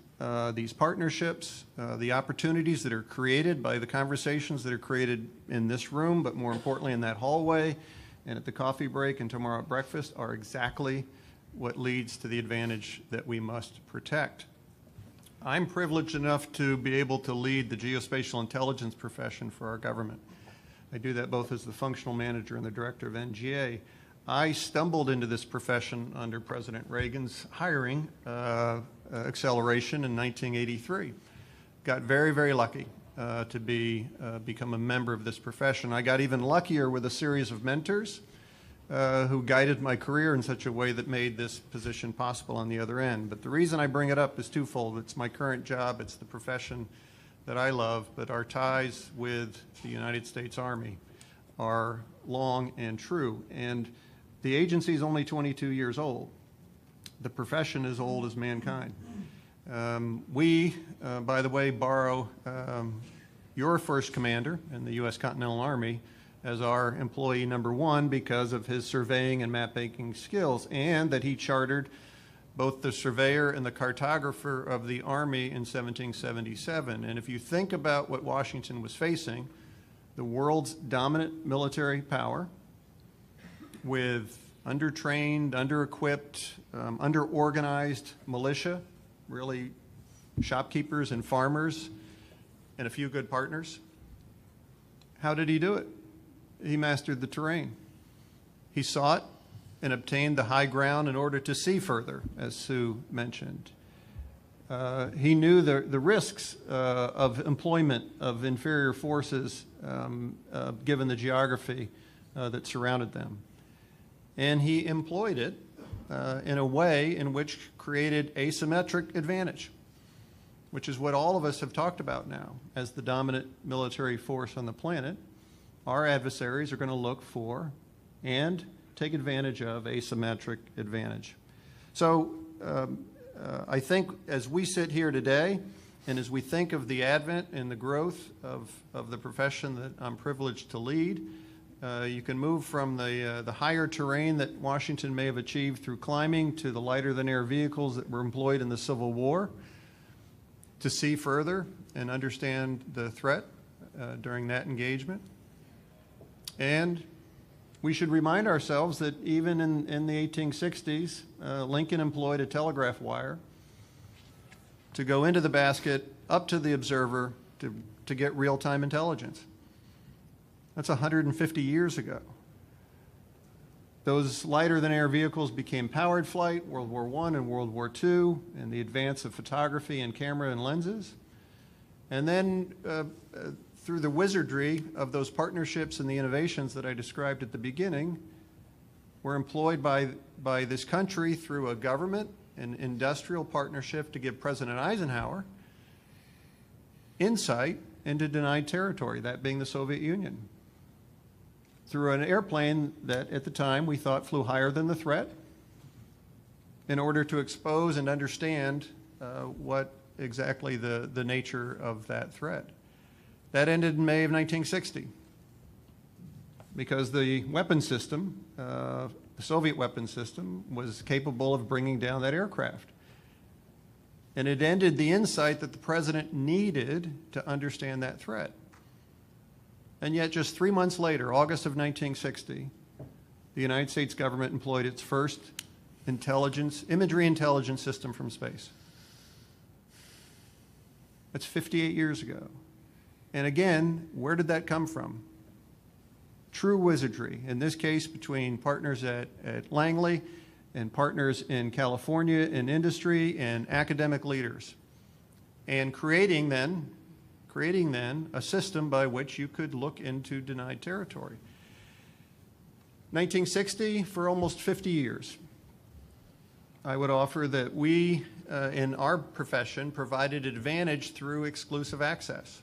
G: these partnerships, the opportunities that are created by the conversations that are created in this room, but more importantly in that hallway and at the coffee break and tomorrow at breakfast are exactly what leads to the advantage that we must protect. I'm privileged enough to be able to lead the geospatial intelligence profession for our government. I do that both as the functional manager and the director of NGA. I stumbled into this profession under President Reagan's hiring acceleration in 1983. Got very, very lucky to become a member of this profession. I got even luckier with a series of mentors who guided my career in such a way that made this position possible on the other end. But the reason I bring it up is twofold. It's my current job, it's the profession that I love, but our ties with the United States Army are long and true. And the agency is only 22 years old. The profession is old as mankind. We, by the way, borrow your first commander in the U.S. Continental Army as our employee number one because of his surveying and map-making skills, and that he chartered both the surveyor and the cartographer of the Army in 1777. And if you think about what Washington was facing, the world's dominant military power, with undertrained, under-equipped, under-organized militia, really shopkeepers and farmers, and a few good partners. How did he do it? He mastered the terrain. He sought and obtained the high ground in order to see further, as Sue mentioned. He knew the risks of employment of inferior forces given the geography that surrounded them. And he employed it in a way in which created asymmetric advantage, which is what all of us have talked about now. As the dominant military force on the planet, our adversaries are going to look for and take advantage of asymmetric advantage. So I think as we sit here today, and as we think of the advent and the growth of the profession that I'm privileged to lead, you can move from the higher terrain that Washington may have achieved through climbing to the lighter-than-air vehicles that were employed in the Civil War to see further and understand the threat during that engagement. And we should remind ourselves that even in the 1860s, Lincoln employed a telegraph wire to go into the basket, up to the observer, to get real-time intelligence. That's 150 years ago. Those lighter-than-air vehicles became powered flight, World War I and World War II, and the advance of photography and camera and lenses. And then through the wizardry of those partnerships and the innovations that I described at the beginning, were employed by this country through a government and industrial partnership to give President Eisenhower insight into denied territory, that being the Soviet Union, through an airplane that at the time we thought flew higher than the threat in order to expose and understand what exactly the nature of that threat. That ended in May of 1960 because the weapon system, the Soviet weapon system, was capable of bringing down that aircraft. And it ended the insight that the president needed to understand that threat. And yet just 3 months later, August of 1960, the United States government employed its first imagery intelligence system from space. That's 58 years ago. And again, where did that come from? True wizardry, in this case between partners at Langley and partners in California in industry and academic leaders, and creating then a system by which you could look into denied territory. 1960, for almost 50 years, I would offer that we, in our profession, provided advantage through exclusive access.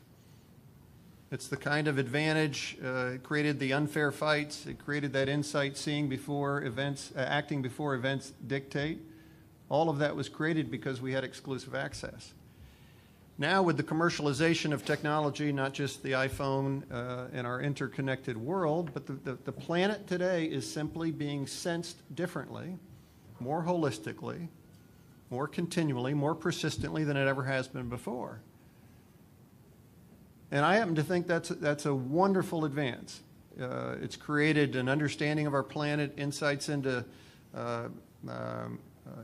G: It's the kind of advantage, it created the unfair fights, it created that insight, seeing before events, acting before events dictate. All of that was created because we had exclusive access. Now with the commercialization of technology, not just the iPhone and our interconnected world, but the planet today is simply being sensed differently, more holistically, more continually, more persistently than it ever has been before. And I happen to think that's a wonderful advance. It's created an understanding of our planet, insights into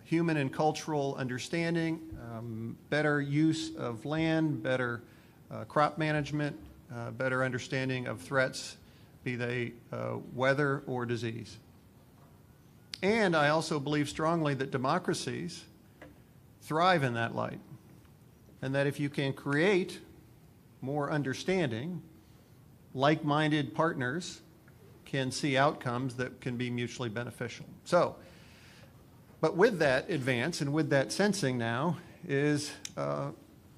G: human and cultural understanding, better use of land, better crop management, better understanding of threats, be they weather or disease. And I also believe strongly that democracies thrive in that light, and that if you can create more understanding, like-minded partners can see outcomes that can be mutually beneficial. So, but with that advance and with that sensing now is a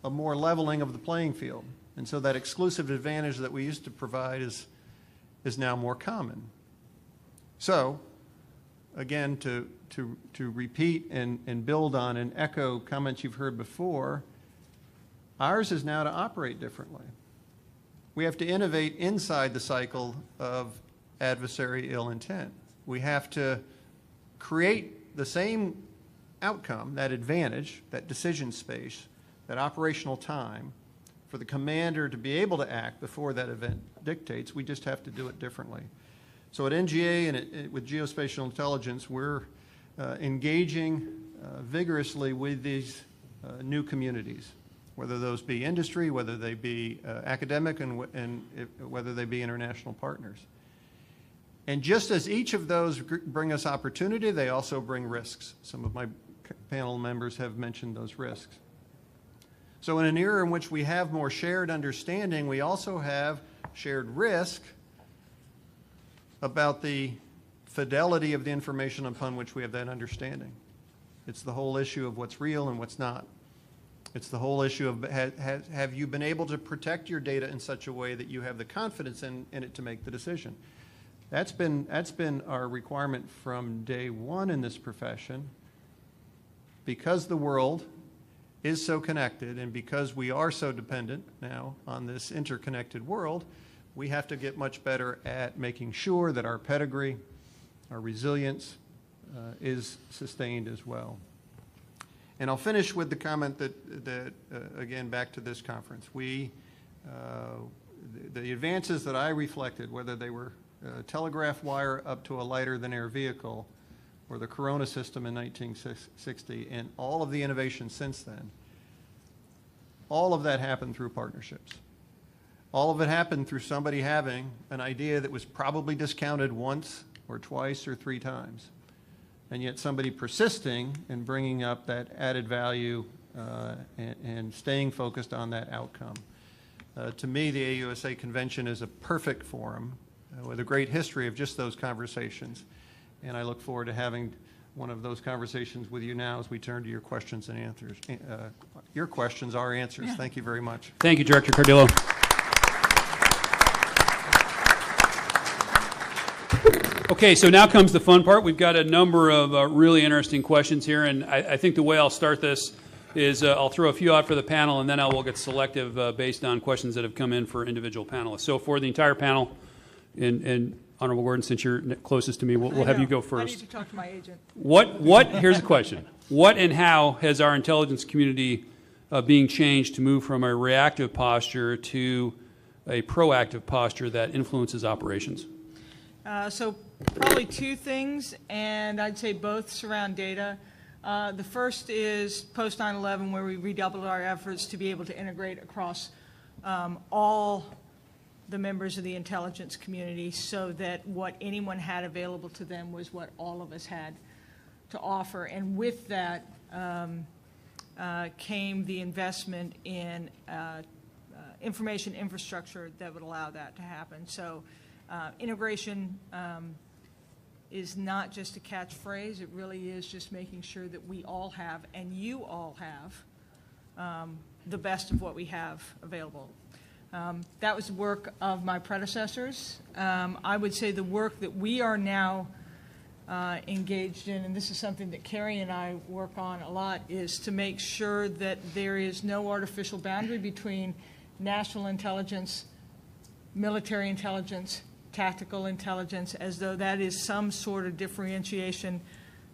G: more leveling of the playing field. And so that exclusive advantage that we used to provide is now more common. So, again, to repeat and build on and echo comments you've heard before, ours is now to operate differently. We have to innovate inside the cycle of adversary ill intent. We have to create the same outcome, that advantage, that decision space, that operational time for the commander to be able to act before that event dictates. We just have to do it differently. So at NGA and with geospatial intelligence, we're engaging vigorously with these new communities, whether those be industry, whether they be academic, and whether they be international partners. And just as each of those bring us opportunity, they also bring risks. Some of my panel members have mentioned those risks. So in an era in which we have more shared understanding, we also have shared risk about the fidelity of the information upon which we have that understanding. It's the whole issue of what's real and what's not. It's the whole issue of have you been able to protect your data in such a way that you have the confidence in it to make the decision. That's been our requirement from day one in this profession. Because the world is so connected and because we are so dependent now on this interconnected world, we have to get much better at making sure that our pedigree, our resilience is sustained as well. And I'll finish with the comment that again, back to this conference. The advances that I reflected, whether they were telegraph wire up to a lighter-than-air vehicle or the Corona system in 1960, and all of the innovation since then, all of that happened through partnerships. All of it happened through somebody having an idea that was probably discounted once or twice or three times, and yet somebody persisting and bringing up that added value and staying focused on that outcome. To me, the AUSA convention is a perfect forum with a great history of just those conversations, and I look forward to having one of those conversations with you now as we turn to your questions and answers. Your questions are answers. Yeah. Thank you very much.
B: Thank you, Director Cardillo. Okay, so now comes the fun part. We've got a number of really interesting questions here, and I think the way I'll start this is I'll throw a few out for the panel, and then I will get selective based on questions that have come in for individual panelists. So for the entire panel, and Honorable Gordon, since you're closest to me, we'll have you go first.
C: I need to talk to my agent.
B: Here's the question. What and how has our intelligence community being changed to move from a reactive posture to a proactive posture that influences operations?
C: So probably two things, and I'd say both surround data. The first is post 9/11, where we redoubled our efforts to be able to integrate across all the members of the intelligence community so that what anyone had available to them was what all of us had to offer. And with that came the investment in information infrastructure that would allow that to happen. So integration is not just a catchphrase. It really is just making sure that we all have, and you all have, the best of what we have available. That was the work of my predecessors. I would say the work that we are now engaged in, and this is something that Carrie and I work on a lot, is to make sure that there is no artificial boundary between national intelligence, military intelligence, tactical intelligence, as though that is some sort of differentiation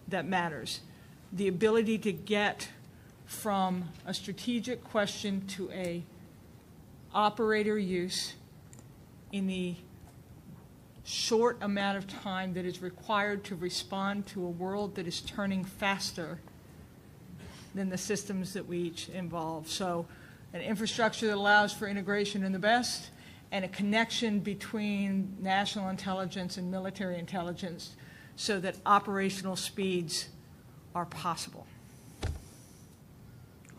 C: that matters. The ability to get from a strategic question to a operator use in the short amount of time that is required to respond to a world that is turning faster than the systems that we each involve. So an infrastructure that allows for integration in the best, and a connection between national intelligence and military intelligence so that operational speeds are possible.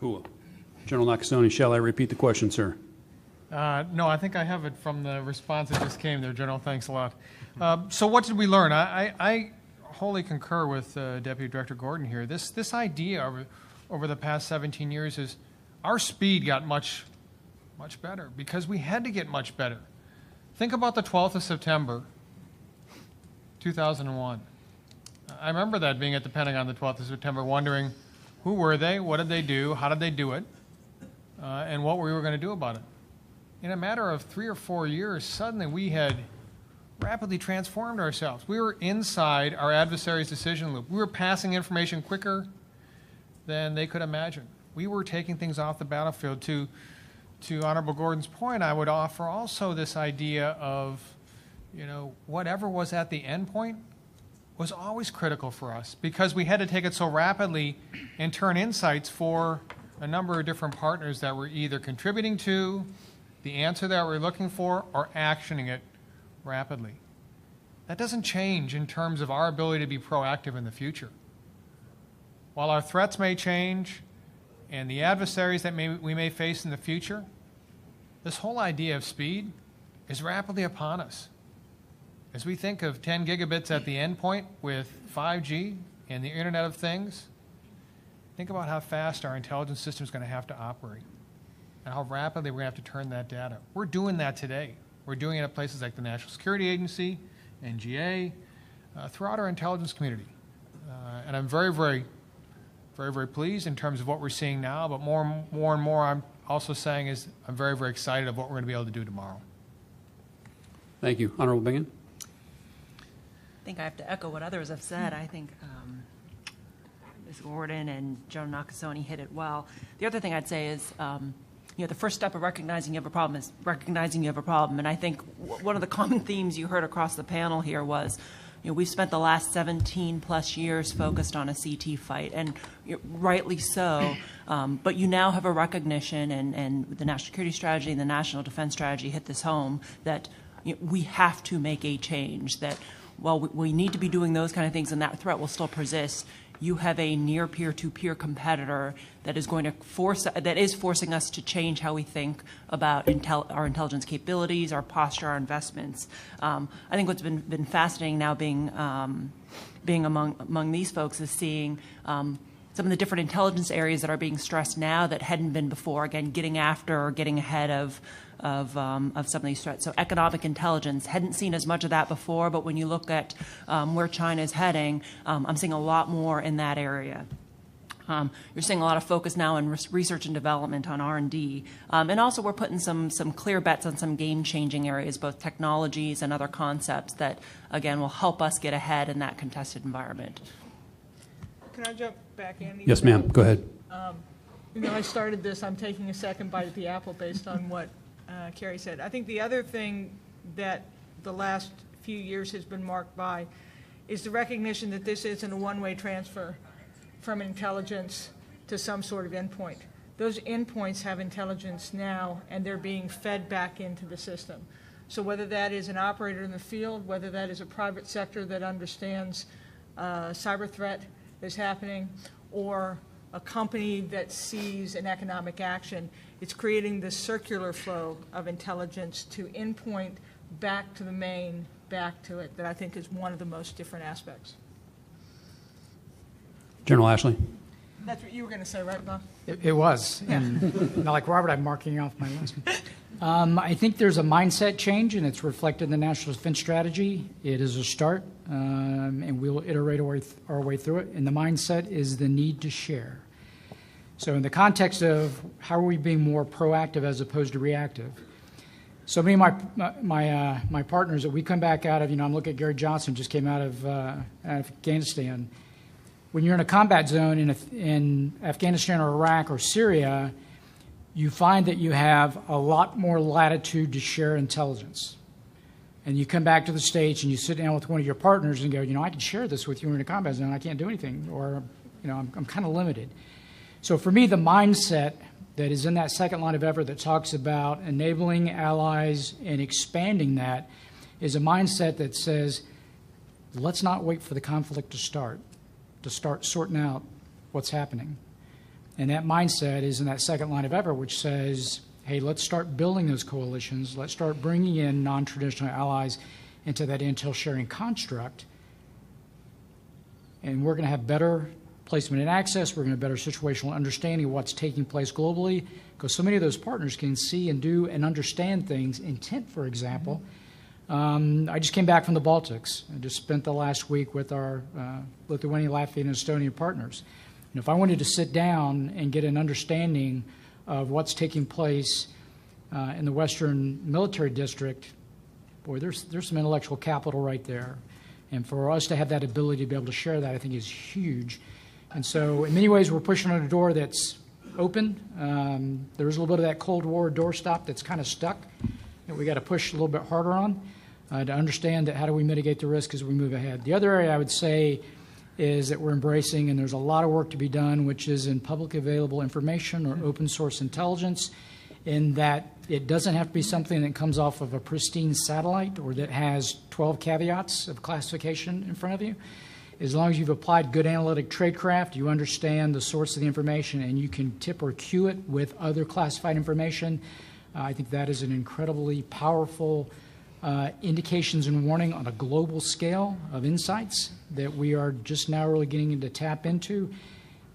B: Hua. General Nakasone, shall I repeat the question, sir?
D: No, I think I have it from the response that just came there, General. Thanks a lot. So what did we learn? I wholly concur with Deputy Director Gordon here. This idea over the past 17 years is our speed got much better because we had to get much better. Think about the 12th of September, 2001. I remember that being at the Pentagon the 12th of September, wondering who were they, what did they do, how did they do it, and what we were going to do about it. In a matter of 3 or 4 years, suddenly we had rapidly transformed ourselves. We were inside our adversary's decision loop. We were passing information quicker than they could imagine. We were taking things off the battlefield. To Honorable Gordon's point, I would offer also this idea of, whatever was at the end point was always critical for us because we had to take it so rapidly and turn insights for a number of different partners that were either contributing to the answer that we're looking for or actioning it rapidly. That doesn't change in terms of our ability to be proactive in the future. While our threats may change and the adversaries that we may face in the future, this whole idea of speed is rapidly upon us. As we think of 10 gigabits at the endpoint with 5G and the Internet of Things, think about how fast our intelligence system is going to have to operate and how rapidly we're going to have to turn that data. We're doing that today. We're doing it at places like the National Security Agency, NGA, throughout our intelligence community. And I'm very, very pleased in terms of what we're seeing now, but more and more I'm also saying is I'm very, very excited of what we're going to be able to do tomorrow.
B: Thank you. Honorable Bingham?
E: I think I have to echo what others have said. I think Ms. Gordon and General Nakasone hit it well. The other thing I'd say is, the first step of recognizing you have a problem is recognizing you have a problem. And I think one of the common themes you heard across the panel here was, we've spent the last 17 plus years focused on a CT fight, and rightly so, but you now have a recognition, and the national security strategy and the national defense strategy hit this home, that we have to make a change, that while we need to be doing those kind of things and that threat will still persist, you have a near peer-to-peer competitor that is going to forcing us to change how we think about our intelligence capabilities, our posture, our investments. I think what's been fascinating now being among these folks is seeing some of the different intelligence areas that are being stressed now that hadn't been before. Again, getting after or getting ahead of some of these threats. So economic intelligence, hadn't seen as much of that before, but when you look at where China is heading, I'm seeing a lot more in that area. You're seeing a lot of focus now on research and development, on R&D. And also we're putting some clear bets on some game-changing areas, both technologies and other concepts that, again, will help us get ahead in that contested environment.
C: Can I jump back in?
B: Yes, ma'am. Go ahead.
C: I started this, I'm taking a second bite at the apple based on what Carrie said. I think the other thing that the last few years has been marked by is the recognition that this isn't a one-way transfer from intelligence to some sort of endpoint. Those endpoints have intelligence now, and they're being fed back into the system. So whether that is an operator in the field, whether that is a private sector that understands cyber threat is happening, or a company that sees an economic action, it's creating this circular flow of intelligence to endpoint back to the main, back to it, that I think is one of the most different aspects.
B: General Ashley.
C: That's what you were going to say, right, Bob?
F: It was. And not like Robert, I'm marking off my list. I think there's a mindset change, and it's reflected in the National Defense Strategy. It is a start, and we'll iterate our way through it. And the mindset is the need to share. So in the context of how are we being more proactive as opposed to reactive, so many of my partners that we come back out of, I'm looking at Gary Johnson, just came out of Afghanistan. When you're in a combat zone in Afghanistan or Iraq or Syria, you find that you have a lot more latitude to share intelligence. And you come back to the States and you sit down with one of your partners and go, I can share this with you. We're in a combat zone. I can't do anything. Or, I'm kind of limited. So for me, the mindset that is in that second line of effort that talks about enabling allies and expanding that is a mindset that says, let's not wait for the conflict to start sorting out what's happening. And that mindset is in that second line of effort, which says, hey, let's start building those coalitions. Let's start bringing in non-traditional allies into that intel sharing construct. And we're going to have better placement and access. We're going to have better situational understanding of what's taking place globally, because so many of those partners can see and do and understand things. Intent, for example. I just came back from the Baltics. I just spent the last week with our Lithuanian, Latvian, and Estonian partners. And if I wanted to sit down and get an understanding of what's taking place in the Western Military District, boy, there's some intellectual capital right there. And for us to have that ability to be able to share that, I think is huge. And so in many ways, we're pushing on a door that's open. There's a little bit of that Cold War doorstop that's kind of stuck that we got to push a little bit harder on to understand that how do we mitigate the risk as we move ahead. The other area I would say is that we're embracing, and there's a lot of work to be done, which is in public available information or open source intelligence, in that it doesn't have to be something that comes off of a pristine satellite or that has 12 caveats of classification in front of you. As long as you've applied good analytic tradecraft, you understand the source of the information, and you can tip or cue it with other classified information, I think that is an incredibly powerful indications and warning on a global scale of insights that we are just now really getting to tap into.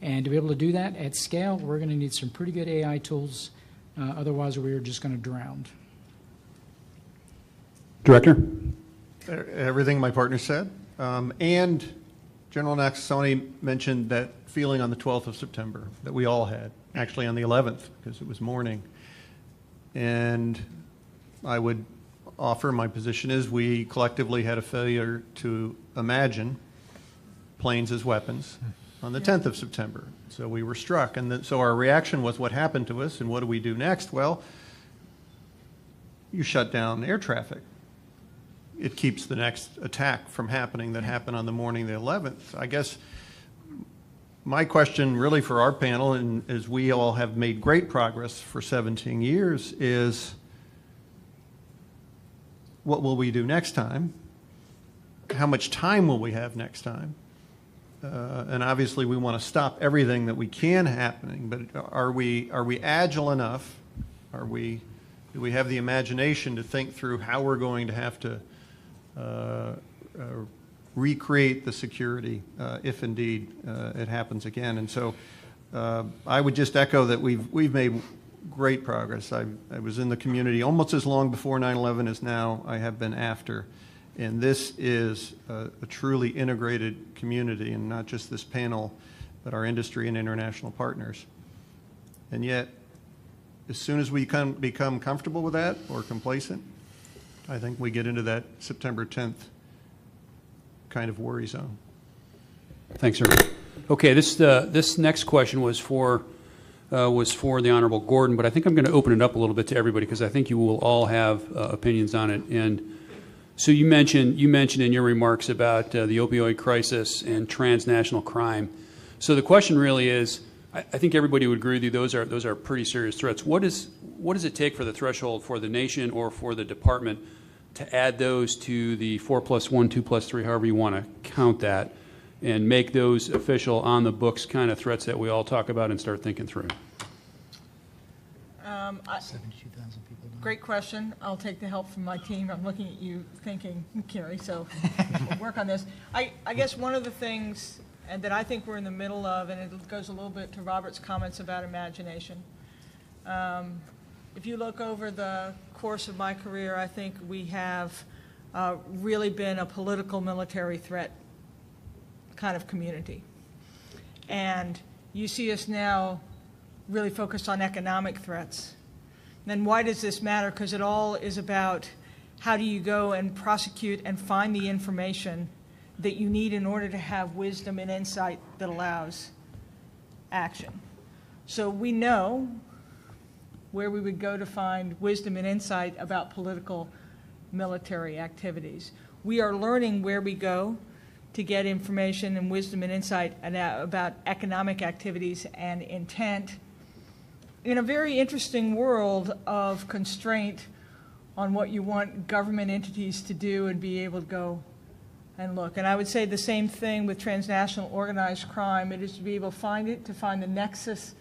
F: And to be able to do that at scale, we're going to need some pretty good AI tools. Otherwise, we are just going to drown.
B: Director?
G: Everything my partner said. And General Nakasone mentioned that feeling on the 12th of September that we all had, actually on the 11th, because it was morning. And I would offer, my position is we collectively had a failure to imagine planes as weapons on the 10th of September. So we were struck. And so our reaction was, what happened to us and what do we do next? Well, you shut down air traffic. It keeps the next attack from happening that happened on the morning of the 11th. I guess my question really for our panel, and as we all have made great progress for 17 years, is what will we do next time? How much time will we have next time? And obviously we want to stop everything that we can happening, but are we agile enough? Do we have the imagination to think through how we're going to have to recreate the security if indeed it happens again? And so I would just echo that we've made great progress. I was in the community almost as long before 9/11 as now I have been after. And this is a truly integrated community, and not just this panel, but our industry and international partners. And yet, as soon as we become comfortable with that or complacent, I think we get into that September 10th kind of worry zone.
B: Thanks, sir. Okay, this next question was for the Honorable Gordon, but I think I'm going to open it up a little bit to everybody because I think you will all have opinions on it. And so you mentioned in your remarks about the opioid crisis and transnational crime. So the question really is, I think everybody would agree with you, those are pretty serious threats. What does it take for the threshold for the nation or for the department to add those to the 4+1, 2+3, however you want to count that, and make those official on the books kind of threats that we all talk about and start thinking through?
F: 72,000 people.
C: Great question. I'll take the help from my team. I'm looking at you thinking, Carrie, so we'll work on this. I guess one of the things and that I think we're in the middle of, and it goes a little bit to Robert's comments about imagination. If you look over the course of my career, I think we have really been a political military threat kind of community. And you see us now really focused on economic threats. Then why does this matter? Because it all is about how do you go and prosecute and find the information that you need in order to have wisdom and insight that allows action. So we know where we would go to find wisdom and insight about political military activities. We are learning where we go to get information and wisdom and insight about economic activities and intent in a very interesting world of constraint on what you want government entities to do and be able to go and look. And I would say the same thing with transnational organized crime. It is to be able to find it, to find the nexus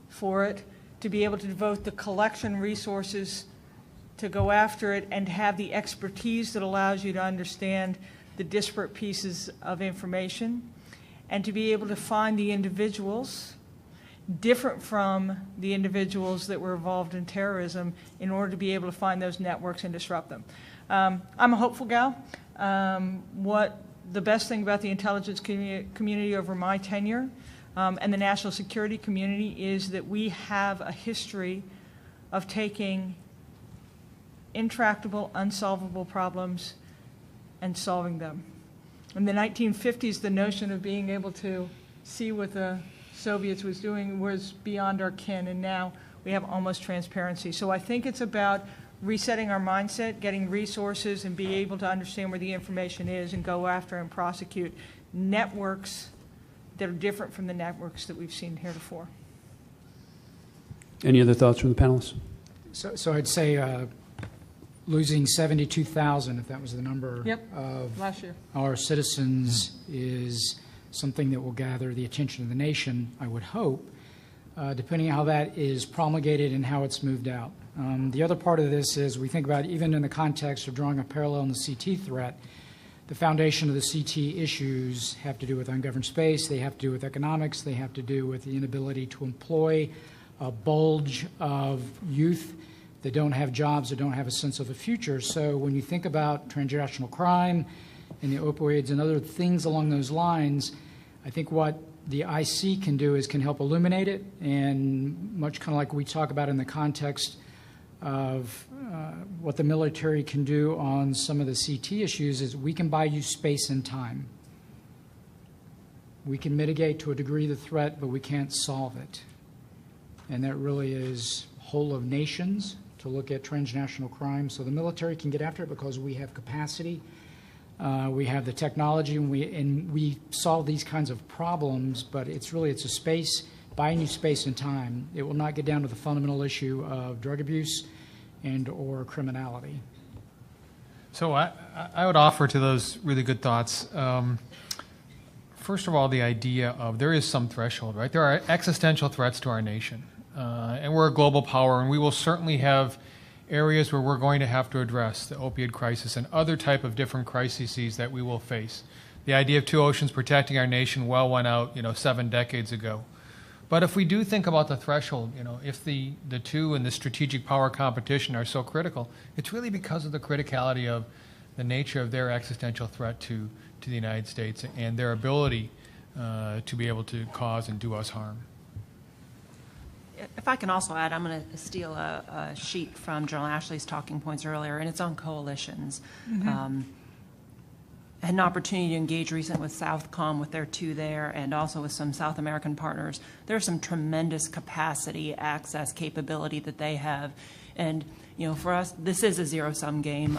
C: for it, to be able to devote the collection resources to go after it, and have the expertise that allows you to understand the disparate pieces of information, and to be able to find the individuals different from the individuals that were involved in terrorism in order to be able to find those networks and disrupt them. I'm a hopeful gal. What the best thing about the intelligence community over my tenure and the national security community is that we have a history of taking intractable, unsolvable problems and solving them. In the 1950s, the notion of being able to see what the Soviets was doing was beyond our ken, and now we have almost transparency. So I think it's about resetting our mindset, getting resources, and be able to understand where the information is and go after and prosecute networks that are different from the networks that we've seen heretofore.
B: Any other thoughts from the panelists?
F: So I'd say losing 72,000, if that was the number, of
C: Last year.
F: our citizens is something that will gather the attention of the nation, I would hope, depending on how that is promulgated and how it's moved out. The other part of this is we think about, even in the context of drawing a parallel in the CT threat, the foundation of the CT issues have to do with ungoverned space, they have to do with economics, they have to do with the inability to employ a bulge of youth that don't have jobs, that don't have a sense of the future. So when you think about transnational crime and the opioids and other things along those lines, I think what the IC can do is can help illuminate it, and much kind of like we talk about in the context of what the military can do on some of the CT issues is we can buy you space and time. We can mitigate to a degree the threat, but we can't solve it. And that really is whole of nations to look at transnational crime. So the military can get after it because we have capacity. We have the technology, and we solve these kinds of problems, but it's a space, buying you space and time. It will not get down to the fundamental issue of drug abuse and or criminality.
D: So I would offer to those really good thoughts. First of all, the idea of there is some threshold, right? There are existential threats to our nation, and we're a global power, and we will certainly have areas where we're going to have to address the opioid crisis and other type of different crises that we will face. The idea of two oceans protecting our nation well went out, 7 decades ago. But if we do think about the threshold, if the two and the strategic power competition are so critical, it's really because of the criticality of the nature of their existential threat to the United States and their ability to be able to cause and do us harm.
E: If I can also add, I'm going to steal a sheet from General Ashley's talking points earlier, and it's on coalitions. I had an opportunity to engage recently with Southcom with their two there, and also with some South American partners. There's some tremendous capacity, access, capability that they have. And, for us, this is a zero-sum game.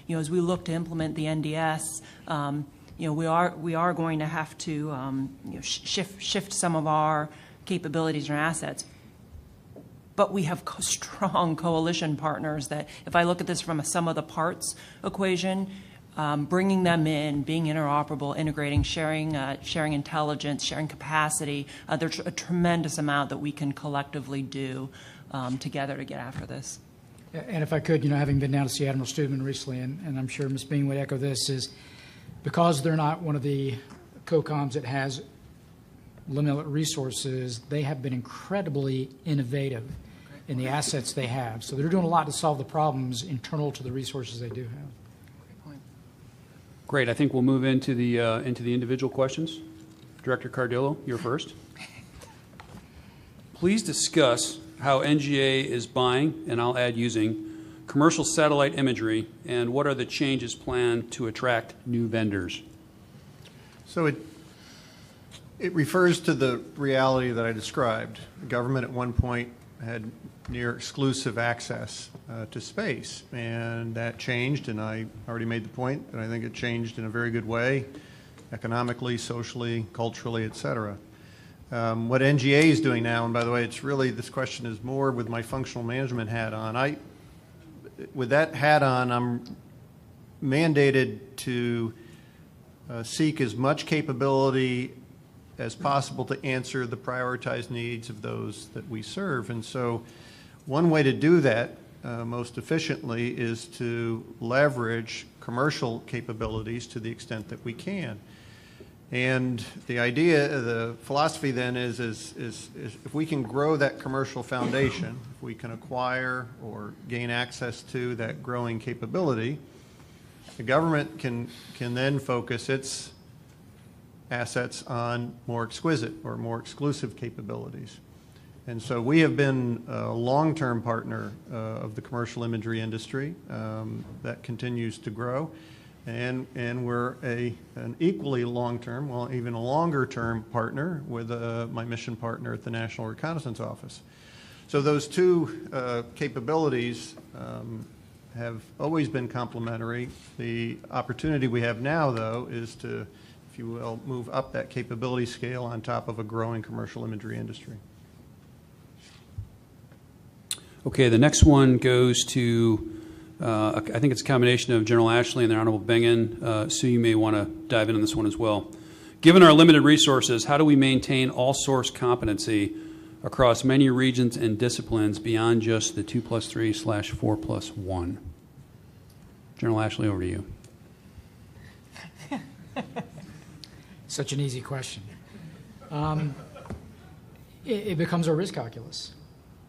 E: As we look to implement the NDS, we are going to have to shift some of our capabilities and assets. But we have strong coalition partners that, if I look at this from a sum of the parts equation, bringing them in, being interoperable, integrating, sharing intelligence, sharing capacity, there's a tremendous amount that we can collectively do together to get after this.
F: And if I could, having been down to see Admiral Stubman recently, and I'm sure Ms. Bing would echo this, is because they're not one of the COCOMs that has limited resources, they have been incredibly innovative in the assets they have. So they're doing a lot to solve the problems internal to the resources they do have.
B: Great. I think we'll move into the individual questions. Director Cardillo, you're first. Please discuss how NGA is buying, and I'll add using, commercial satellite imagery, and what are the changes planned to attract new vendors?
G: So it refers to the reality that I described. The government at one point had near exclusive access to space, and that changed, and I already made the point that I think it changed in a very good way, economically, socially, culturally, et cetera. What NGA is doing now, and by the way, it's really, this question is more with my functional management hat on. With that hat on, I'm mandated to seek as much capability as possible to answer the prioritized needs of those that we serve. And so one way to do that most efficiently is to leverage commercial capabilities to the extent that we can. And the idea, the philosophy then is if we can grow that commercial foundation, if we can acquire or gain access to that growing capability, the government can then focus its assets on more exquisite or more exclusive capabilities. And so we have been a long-term partner of the commercial imagery industry that continues to grow. And we're an equally long-term, well, even a longer-term partner with my mission partner at the National Reconnaissance Office. So those two capabilities have always been complementary. The opportunity we have now, though, is to, if you will, move up that capability scale on top of a growing commercial imagery industry.
B: Okay, the next one goes to, I think it's a combination of General Ashley and the Honorable Bengen. Sue, you may want to dive in on this one as well. Given our limited resources, how do we maintain all source competency across many regions and disciplines beyond just the 2+3/4+1? General Ashley, over to you.
F: Such an easy question. It becomes a risk calculus.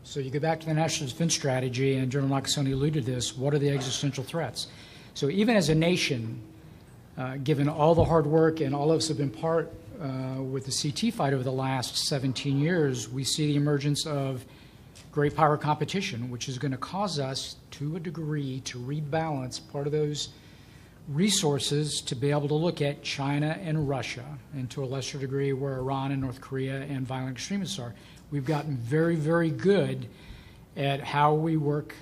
F: So you go back to the National Defense Strategy, and General Nakasone alluded to this, what are the existential threats? So even as a nation, given all the hard work, and all of us have been part with the CT fight over the last 17 years, we see the emergence of great power competition, which is going to cause us, to a degree, to rebalance part of those resources to be able to look at China and Russia, and to a lesser degree where Iran and North Korea and violent extremists are. We've gotten very, very good at how we work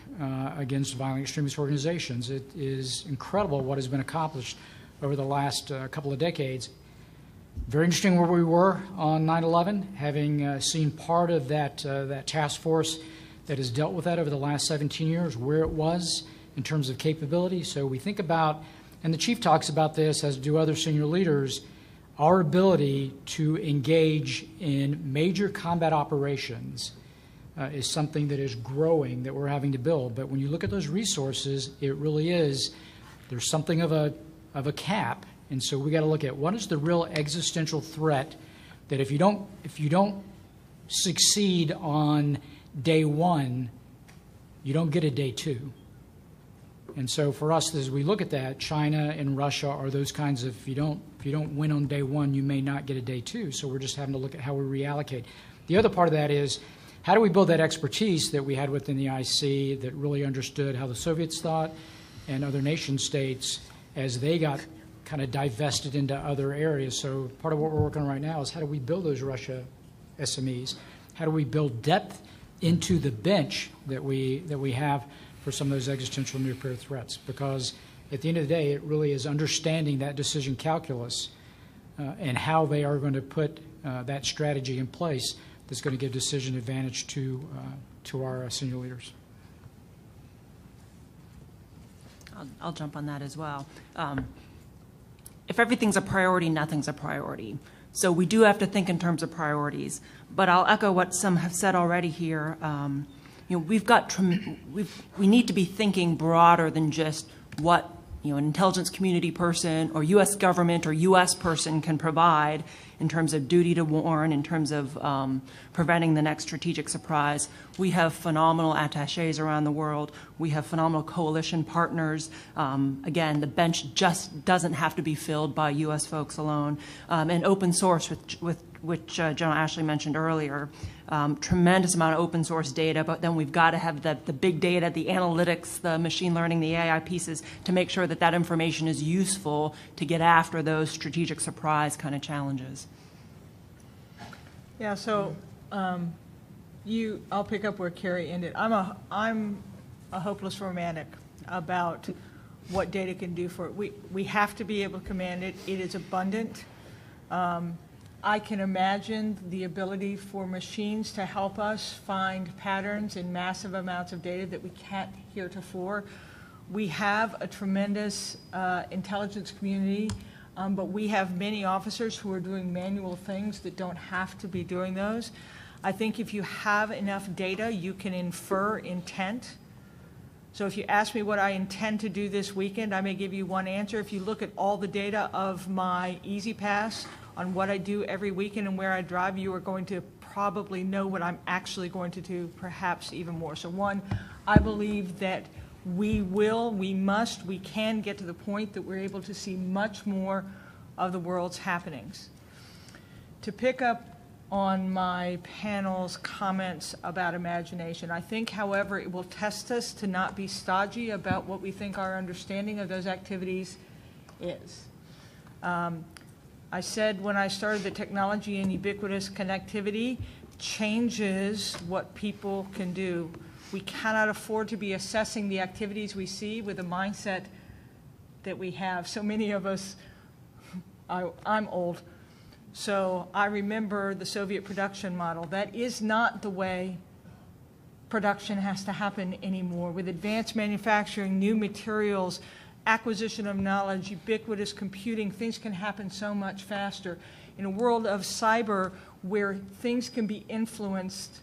F: against violent extremist organizations. It is incredible what has been accomplished over the last couple of decades. Very interesting where we were on 9/11, having seen part of that task force that has dealt with that over the last 17 years, where it was in terms of capability. So we think about, and the Chief talks about this, as do other senior leaders, our ability to engage in major combat operations is something that is growing, that we're having to build. But when you look at those resources, it really is, there's something of a cap. And so we got to look at what is the real existential threat that if you don't succeed on day one, you don't get a day two. And so for us, as we look at that, China and Russia are those kinds of, if you don't win on day one, you may not get a day two. So we're just having to look at how we reallocate. The other part of that is, how do we build that expertise that we had within the IC that really understood how the Soviets thought and other nation states as they got kind of divested into other areas. So part of what we're working on right now is how do we build those Russia SMEs? How do we build depth into the bench that we have for some of those existential nuclear threats? Because At the end of the day, it really is understanding that decision calculus and how they are going to put that strategy in place that's going to give decision advantage to our senior leaders.
E: I'll jump on that as well. If everything's a priority, nothing's a priority. So we do have to think in terms of priorities. But I'll echo what some have said already here. We need to be thinking broader than just what an intelligence community person or U.S. government or U.S. person can provide in terms of duty to warn, in terms of preventing the next strategic surprise. We have phenomenal attaches around the world. We have phenomenal coalition partners. Again, the bench just doesn't have to be filled by U.S. folks alone. And open source, which General Ashley mentioned earlier. Tremendous amount of open source data, but then we've got to have the big data, the analytics, the machine learning, the AI pieces to make sure that that information is useful to get after those strategic surprise kind of challenges.
C: Yeah, so I'll pick up where Carrie ended. I'm a hopeless romantic about what data can do for it. We have to be able to command it. It is abundant. I can imagine the ability for machines to help us find patterns in massive amounts of data that we can't heretofore. We have a tremendous intelligence community, but we have many officers who are doing manual things that don't have to be doing those. I think if you have enough data, you can infer intent. So if you ask me what I intend to do this weekend, I may give you one answer. If you look at all the data of my Easy Pass on what I do every weekend and where I drive, you are going to probably know what I'm actually going to do, perhaps even more. So one, I believe that we can get to the point that we're able to see much more of the world's happenings. To pick up on my panel's comments about imagination, I think, however, it will test us to not be stodgy about what we think our understanding of those activities is. I said when I started that technology and ubiquitous connectivity changes what people can do. We cannot afford to be assessing the activities we see with the mindset that we have. So many of us, I'm old, so I remember the Soviet production model. That is not the way production has to happen anymore. With advanced manufacturing, new materials, acquisition of knowledge, ubiquitous computing, things can happen so much faster. In a world of cyber where things can be influenced,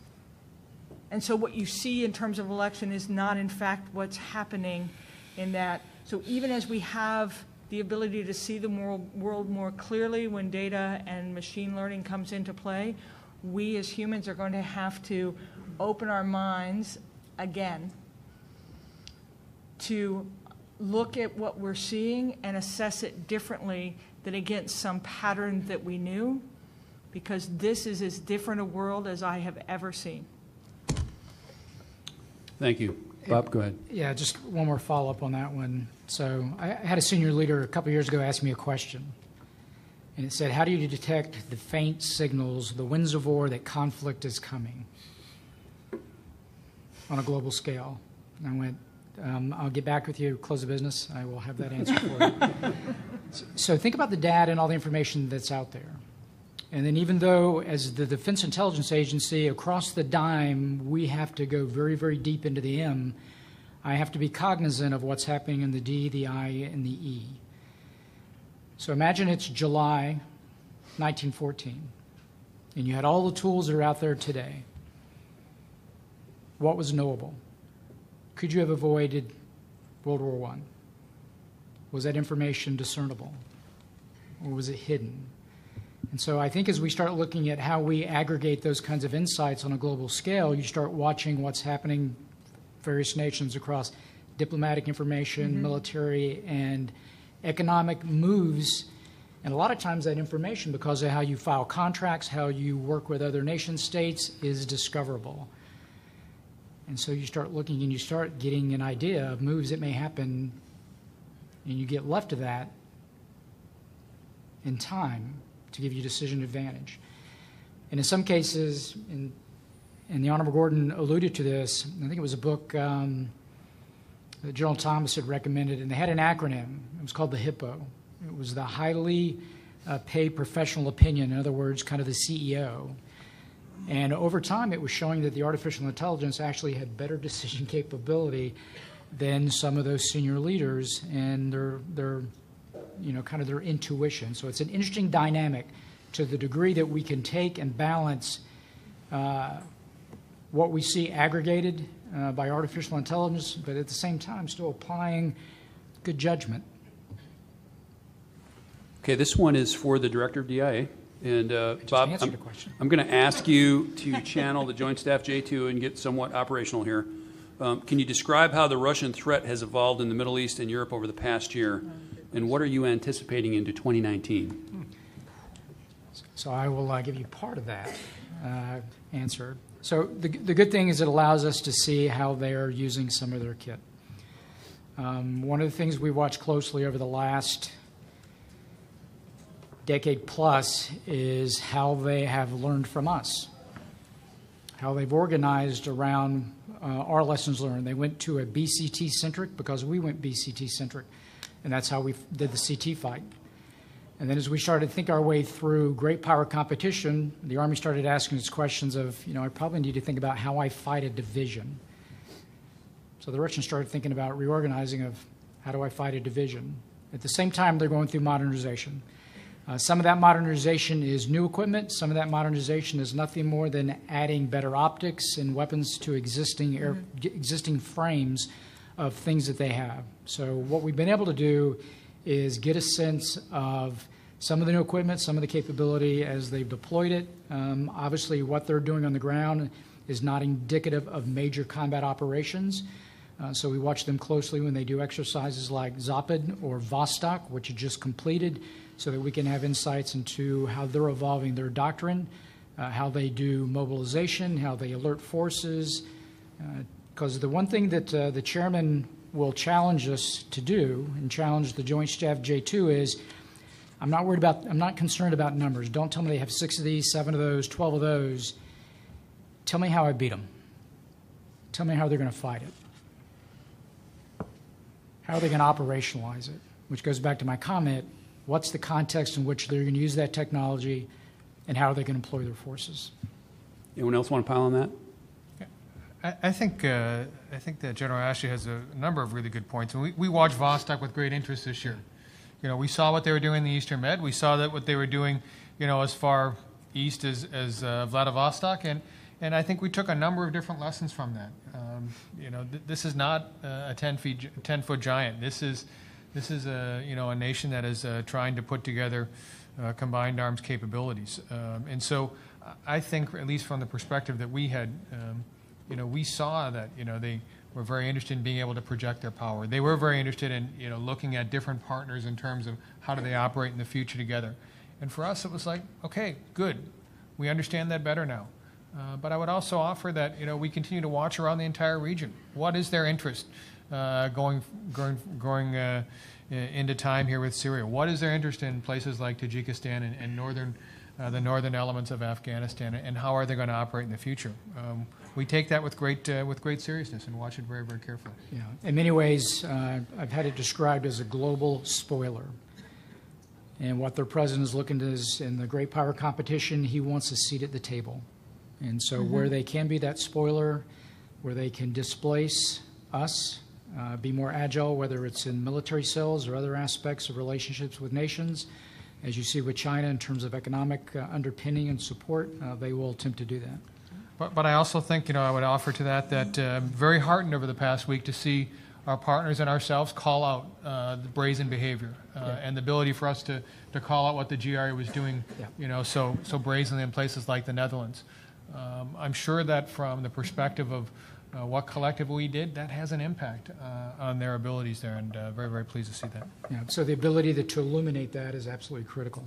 C: and so what you see in terms of election is not in fact what's happening in that. So even as we have the ability to see the world more clearly when data and machine learning comes into play, we as humans are going to have to open our minds again to look at what we're seeing and assess it differently than against some pattern that we knew, because this is as different a world as I have ever seen.
B: Thank you. Bob, go ahead.
F: Yeah, just one more follow-up on that one. So I had a senior leader a couple years ago ask me a question, and it said, how do you detect the faint signals, the winds of war, that conflict is coming on a global scale? And I went, I'll get back with you, close the business. I will have that answer for you. So think about the data and all the information that's out there. And then even though, as the Defense Intelligence Agency, across the dime, we have to go very, very deep into the M, I have to be cognizant of what's happening in the D, the I, and the E. So imagine it's July 1914, and you had all the tools that are out there today. What was knowable? Could you have avoided World War I? Was that information discernible, or was it hidden? And so I think as we start looking at how we aggregate those kinds of insights on a global scale, you start watching what's happening various nations across diplomatic information, military, and economic moves. And a lot of times that information, because of how you file contracts, how you work with other nation states, is discoverable. And so you start looking and you start getting an idea of moves that may happen, and you get left to that in time to give you decision advantage. And in some cases, and the Honorable Gordon alluded to this, I think it was a book General Thomas had recommended, and they had an acronym. It was called the HIPPO. It was the Highly Paid Professional Opinion, in other words, kind of the CEO. And over time, it was showing that the artificial intelligence actually had better decision capability than some of those senior leaders and their kind of their intuition. So it's an interesting dynamic to the degree that we can take and balance what we see aggregated by artificial intelligence, but at the same time still applying good judgment.
B: Okay, this one is for the Director of DIA. And Bob,
F: answered the question.
B: I'm going to ask you to channel the Joint Staff J2 and get somewhat operational here. Can you describe how the Russian threat has evolved in the Middle East and Europe over the past year, and what are you anticipating into 2019?
F: So I will give you part of that answer. So the good thing is it allows us to see how they are using some of their kit. One of the things we watched closely over the last decade plus is how they have learned from us, how they've organized around our lessons learned. They went to a BCT-centric because we went BCT-centric, and that's how we did the CT fight. And then as we started to think our way through great power competition, the Army started asking us questions of, I probably need to think about how I fight a division. So the Russians started thinking about reorganizing of how do I fight a division. At the same time, they're going through modernization. Some of that modernization is new equipment. Some of that modernization is nothing more than adding better optics and weapons to existing frames of things that they have. So what we've been able to do is get a sense of some of the new equipment, some of the capability as they've deployed it. Obviously, what they're doing on the ground is not indicative of major combat operations. So we watch them closely when they do exercises like Zapad or Vostok, which are just completed, so that we can have insights into how they're evolving their doctrine, how they do mobilization, how they alert forces. Because the one thing that the chairman will challenge us to do, and challenge the Joint Staff J2, is I'm not concerned about numbers. Don't tell me they have 6 of these, 7 of those, 12 of those. Tell me how I beat them. Tell me how they're going to fight it. How are they going to operationalize it? Which goes back to my comment. What's the context in which they're going to use that technology, and how are they going to employ their forces?
B: Anyone else want to pile on that?
D: I think that General Ashley has a number of really good points. And we watched Vostok with great interest this year. We saw what they were doing in the Eastern Med. We saw that what they were doing, as far east as Vladivostok, and I think we took a number of different lessons from that. This is not a 10-foot giant. This is a nation that is trying to put together combined arms capabilities. And so I think, at least from the perspective that we had, we saw that, they were very interested in being able to project their power. They were very interested in, looking at different partners in terms of how do they operate in the future together. And for us, it was like, okay, good. We understand that better now. But I would also offer that, we continue to watch around the entire region. What is their interest going into time here with Syria? What is their interest in places like Tajikistan and the northern elements of Afghanistan, and how are they going to operate in the future? We take that with great seriousness and watch it very, very carefully.
F: Yeah. In many ways, I've had it described as a global spoiler. And what their president is looking to is, in the great power competition, he wants a seat at the table. And so where they can be that spoiler, where they can displace us, be more agile, whether it's in military cells or other aspects of relationships with nations, as you see with China in terms of economic underpinning and support, they will attempt to do that.
D: But I also think, I would offer to that very heartened over the past week to see our partners and ourselves call out the brazen behavior and the ability for us to call out what the GRE was doing, so brazenly in places like the Netherlands. I'm sure that from the perspective of what collectively we did, that has an impact on their abilities there, and very, very pleased to see that.
F: Yeah, so the ability to illuminate that is absolutely critical.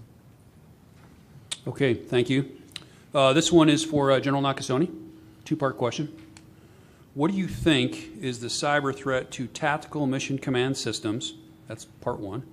B: Okay, thank you. This one is for General Nakasone. Two-part question. What do you think is the cyber threat to tactical mission command systems? That's part one.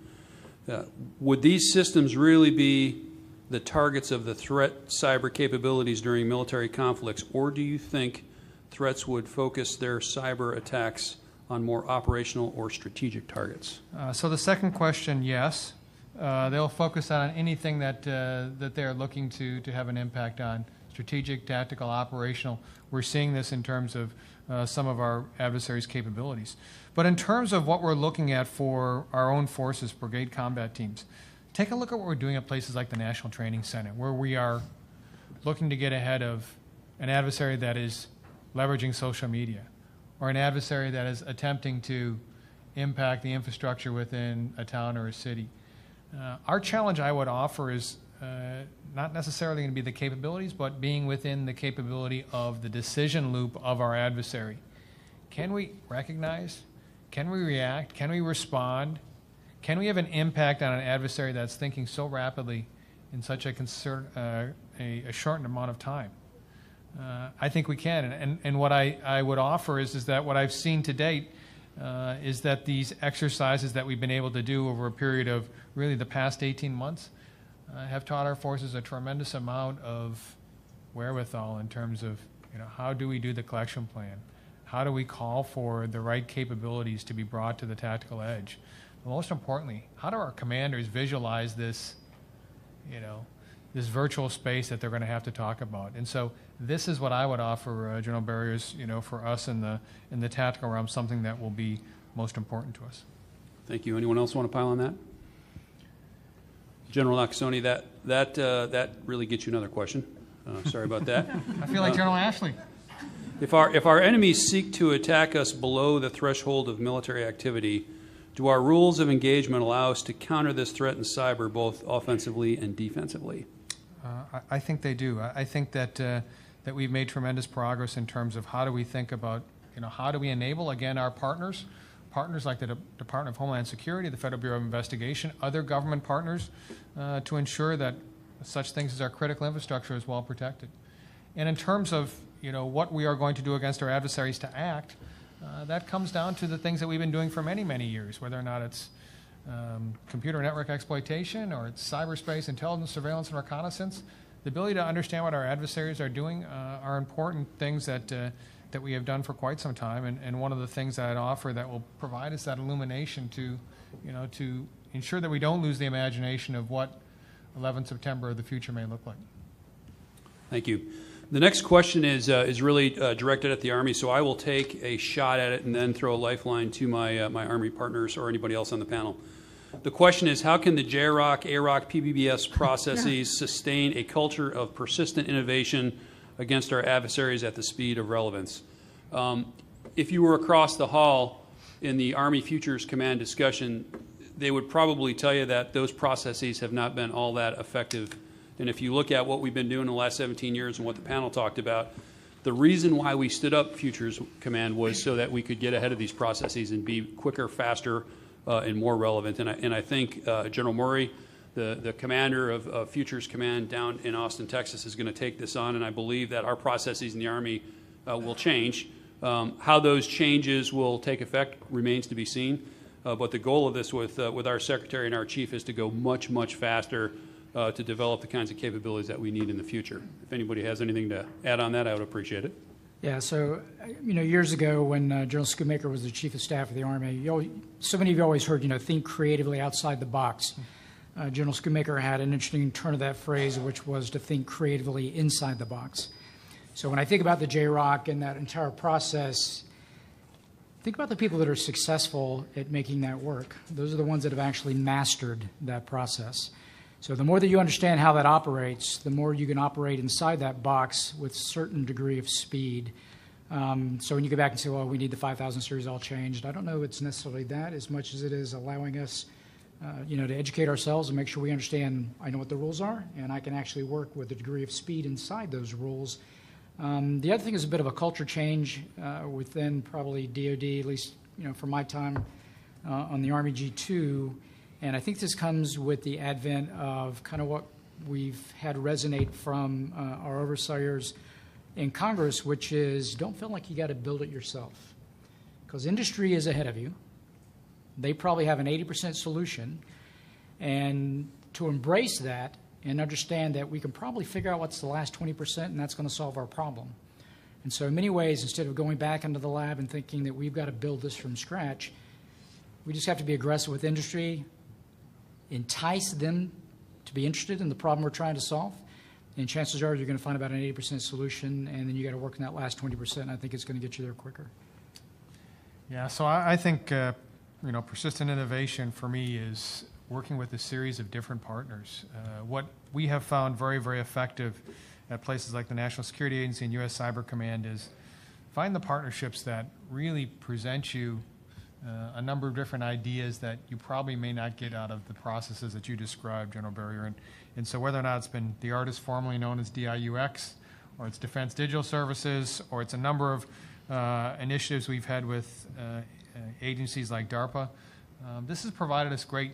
B: Would these systems really be the targets of the threat cyber capabilities during military conflicts, or do you think threats would focus their cyber attacks on more operational or strategic targets?
D: So the second question, yes. They'll focus on anything that they're looking to have an impact on, strategic, tactical, operational. We're seeing this in terms of some of our adversaries' capabilities. But in terms of what we're looking at for our own forces, brigade combat teams, take a look at what we're doing at places like the National Training Center, where we are looking to get ahead of an adversary that is leveraging social media, or an adversary that is attempting to impact the infrastructure within a town or a city. Our challenge, I would offer, is not necessarily going to be the capabilities, but being within the capability of the decision loop of our adversary. Can we recognize? Can we react? Can we respond? Can we have an impact on an adversary that's thinking so rapidly in such a shortened amount of time? I think we can. And what I would offer is that what I've seen to date is that these exercises that we've been able to do over a period of really the past 18 months have taught our forces a tremendous amount of wherewithal in terms of, how do we do the collection plan? How do we call for the right capabilities to be brought to the tactical edge? But most importantly, how do our commanders visualize this, this virtual space that they're going to have to talk about? And so this is what I would offer, General Barriers, for us in the tactical realm, something that will be most important to us.
B: Thank you. Anyone else want to pile on that? General Nakasone, that really gets you another question. Sorry about that.
D: I feel like General Ashley.
B: If our enemies seek to attack us below the threshold of military activity, do our rules of engagement allow us to counter this threat in cyber both offensively and defensively?
D: I think they do. I think that we've made tremendous progress in terms of how do we think about, how do we enable, again, our partners like the Department of Homeland Security, the Federal Bureau of Investigation, other government partners, to ensure that such things as our critical infrastructure is well protected. And in terms of, what we are going to do against our adversaries to act, that comes down to the things that we've been doing for many, many years, whether or not it's computer network exploitation or it's cyberspace, intelligence, surveillance, and reconnaissance. The ability to understand what our adversaries are doing are important things that we have done for quite some time, and one of the things that I'd offer that will provide us that illumination to ensure that we don't lose the imagination of what 11 September of the future may look like.
B: Thank you. The next question is really directed at the Army, so I will take a shot at it and then throw a lifeline to my Army partners or anybody else on the panel. The question is, how can the JROC, AROC, PBBS processes sustain a culture of persistent innovation against our adversaries at the speed of relevance? If you were across the hall in the Army Futures Command discussion, they would probably tell you that those processes have not been all that effective. And if you look at what we've been doing in the last 17 years and what the panel talked about, the reason why we stood up Futures Command was so that we could get ahead of these processes and be quicker, faster, and more relevant. And I think General Murray, the commander of Futures Command down in Austin, Texas, is going to take this on, and I believe that our processes in the Army will change. How those changes will take effect remains to be seen. But the goal of this with our Secretary and our Chief is to go much, much faster to develop the kinds of capabilities that we need in the future. If anybody has anything to add on that, I would appreciate it.
F: Yeah, so, years ago when General Schoonmaker was the Chief of Staff of the Army, so many of you always heard, think creatively outside the box. General Schoonmaker had an interesting turn of that phrase, which was to think creatively inside the box. So when I think about the JROC and that entire process, think about the people that are successful at making that work. Those are the ones that have actually mastered that process. So the more that you understand how that operates, the more you can operate inside that box with a certain degree of speed. So when you go back and say, well, we need the 5000 series all changed, I don't know if it's necessarily that as much as it is allowing us to educate ourselves and make sure we understand, I know what the rules are, and I can actually work with a degree of speed inside those rules. The other thing is a bit of a culture change within probably DOD, at least for my time on the Army G2. And I think this comes with the advent of kind of what we've had resonate from our overseers in Congress, which is don't feel like you got to build it yourself. Because industry is ahead of you. They probably have an 80% solution. And to embrace that and understand that we can probably figure out what's the last 20%, and that's going to solve our problem. And so in many ways, instead of going back into the lab and thinking that we've got to build this from scratch, we just have to be aggressive with industry, entice them to be interested in the problem we're trying to solve, and chances are you're going to find about an 80% solution, and then you got to work on that last 20%, and I think it's going to get you there quicker.
D: Yeah, so I think, persistent innovation for me is working with a series of different partners. What we have found very, very effective at places like the National Security Agency and U.S. Cyber Command is find the partnerships that really present you a number of different ideas that you probably may not get out of the processes that you described, General Berrier. And so whether or not it's been the artist formerly known as DIUX, or it's Defense Digital Services, or it's a number of initiatives we've had with agencies like DARPA, this has provided us great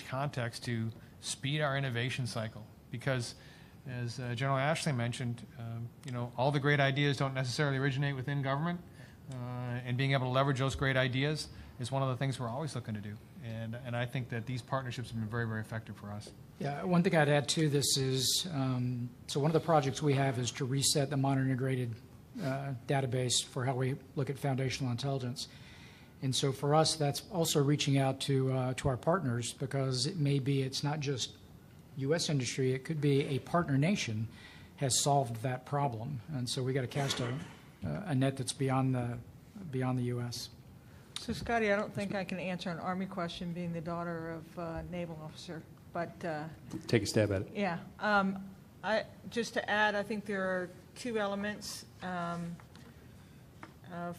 D: context to speed our innovation cycle. Because, as General Ashley mentioned, all the great ideas don't necessarily originate within government, and being able to leverage those great ideas is one of the things we're always looking to do. And I think that these partnerships have been very, very effective for us.
F: Yeah, one thing I'd add to this is, so one of the projects we have is to reset the modern integrated database for how we look at foundational intelligence. And so for us, that's also reaching out to our partners, because it's not just U.S. industry, it could be a partner nation has solved that problem. And so we got to cast a net that's beyond the U.S.
C: So, Scotty, I don't think I can answer an Army question, being the daughter of a naval officer, but
B: Take a stab at it.
C: yeah. Just to add, I think there are two elements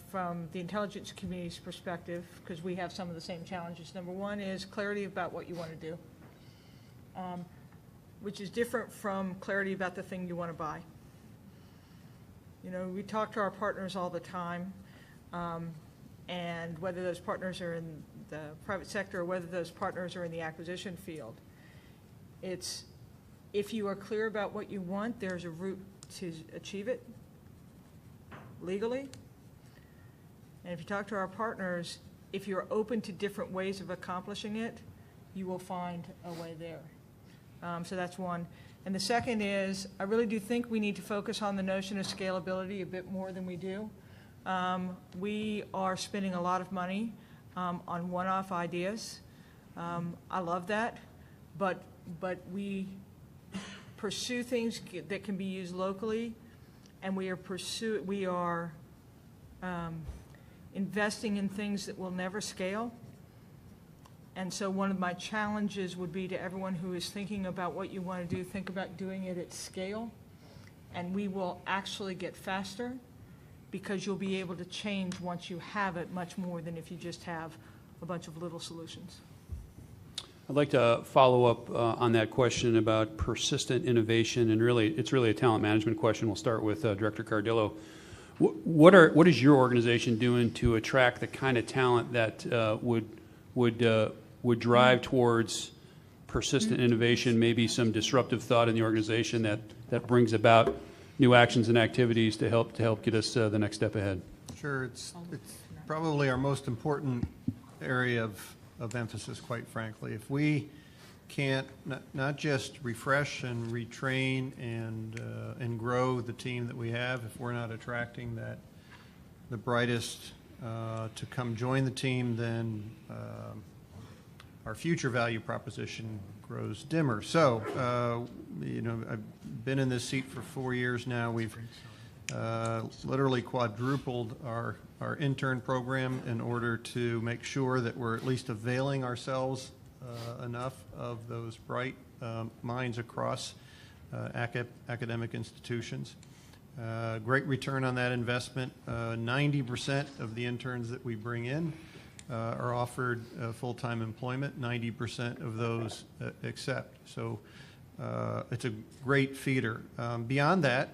C: from the intelligence community's perspective, because we have some of the same challenges. Number one is clarity about what you want to do, which is different from clarity about the thing you want to buy. We talk to our partners all the time, and whether those partners are in the private sector or whether those partners are in the acquisition field, it's if you are clear about what you want, there's a route to achieve it legally. And if you talk to our partners, if you're open to different ways of accomplishing it, you will find a way there. So that's one. And the second is, I really do think we need to focus on the notion of scalability a bit more than we do. We are spending a lot of money on one-off ideas. I love that, but we pursue things that can be used locally, and we are investing in things that will never scale. And so one of my challenges would be to everyone who is thinking about what you want to do, think about doing it at scale, and we will actually get faster, because you'll be able to change once you have it much more than if you just have a bunch of little solutions.
B: I'd like to follow up on that question about persistent innovation, and it's really a talent management question. We'll start with Director Cardillo. What is your organization doing to attract the kind of talent that would drive towards persistent innovation, maybe some disruptive thought in the organization that brings about new actions and activities to help get us the next step ahead?
G: Sure, it's probably our most important area of emphasis, quite frankly. If we can't not just refresh and retrain and grow the team that we have, if we're not attracting the brightest to come join the team, then our future value proposition grows dimmer. So, I've been in this seat for 4 years now. We've literally quadrupled our intern program in order to make sure that we're at least availing ourselves enough of those bright minds across academic institutions. Great return on that investment. 90% of the interns that we bring in are offered full-time employment. 90% of those accept. So it's a great feeder. Beyond that,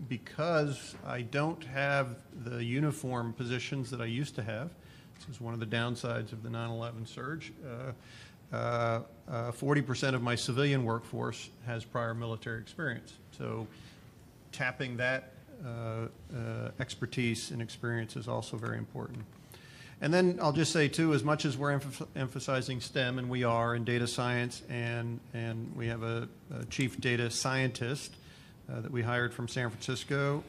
G: because I don't have the uniform positions that I used to have, this is one of the downsides of the 9/11 surge, 40% of my civilian workforce has prior military experience. So tapping that expertise and experience is also very important. And then I'll just say, too, as much as we're emphasizing STEM, and we are, in data science, and we have a chief data scientist, that we hired from San Francisco,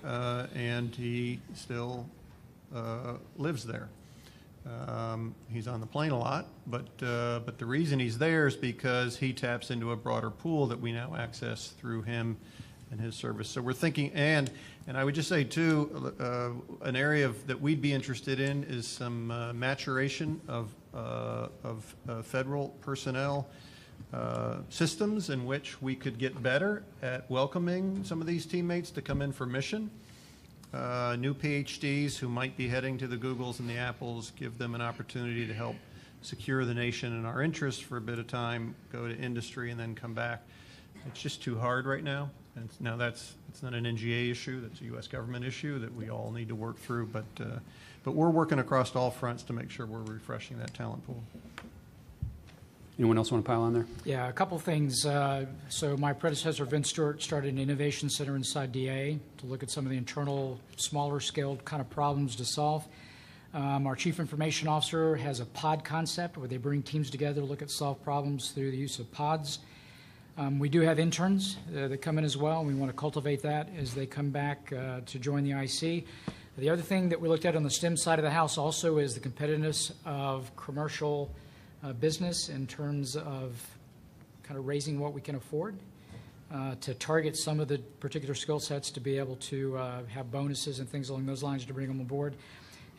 G: and he still lives there. He's on the plane a lot, but the reason he's there is because he taps into a broader pool that we now access through him and his service. So we're thinking, and I would just say too, an area that we'd be interested in is some maturation of federal personnel systems in which we could get better at welcoming some of these teammates to come in for mission. New PhDs who might be heading to the Googles and the Apples, give them an opportunity to help secure the nation and our interests for a bit of time, go to industry, and then come back. It's just too hard right now. And now it's not an NGA issue, that's a U.S. government issue that we all need to work through. But we're working across all fronts to make sure we're refreshing that talent pool.
B: Anyone else want to pile on there?
F: Yeah, a couple things. So my predecessor, Vince Stewart, started an innovation center inside DA to look at some of the internal, smaller scale kind of problems to solve. Our chief information officer has a pod concept where they bring teams together to look at solve problems through the use of pods. We do have interns that come in as well, and we want to cultivate that as they come back to join the IC. The other thing that we looked at on the STEM side of the house also is the competitiveness of commercial business in terms of kind of raising what we can afford to target some of the particular skill sets to be able to have bonuses and things along those lines to bring them aboard.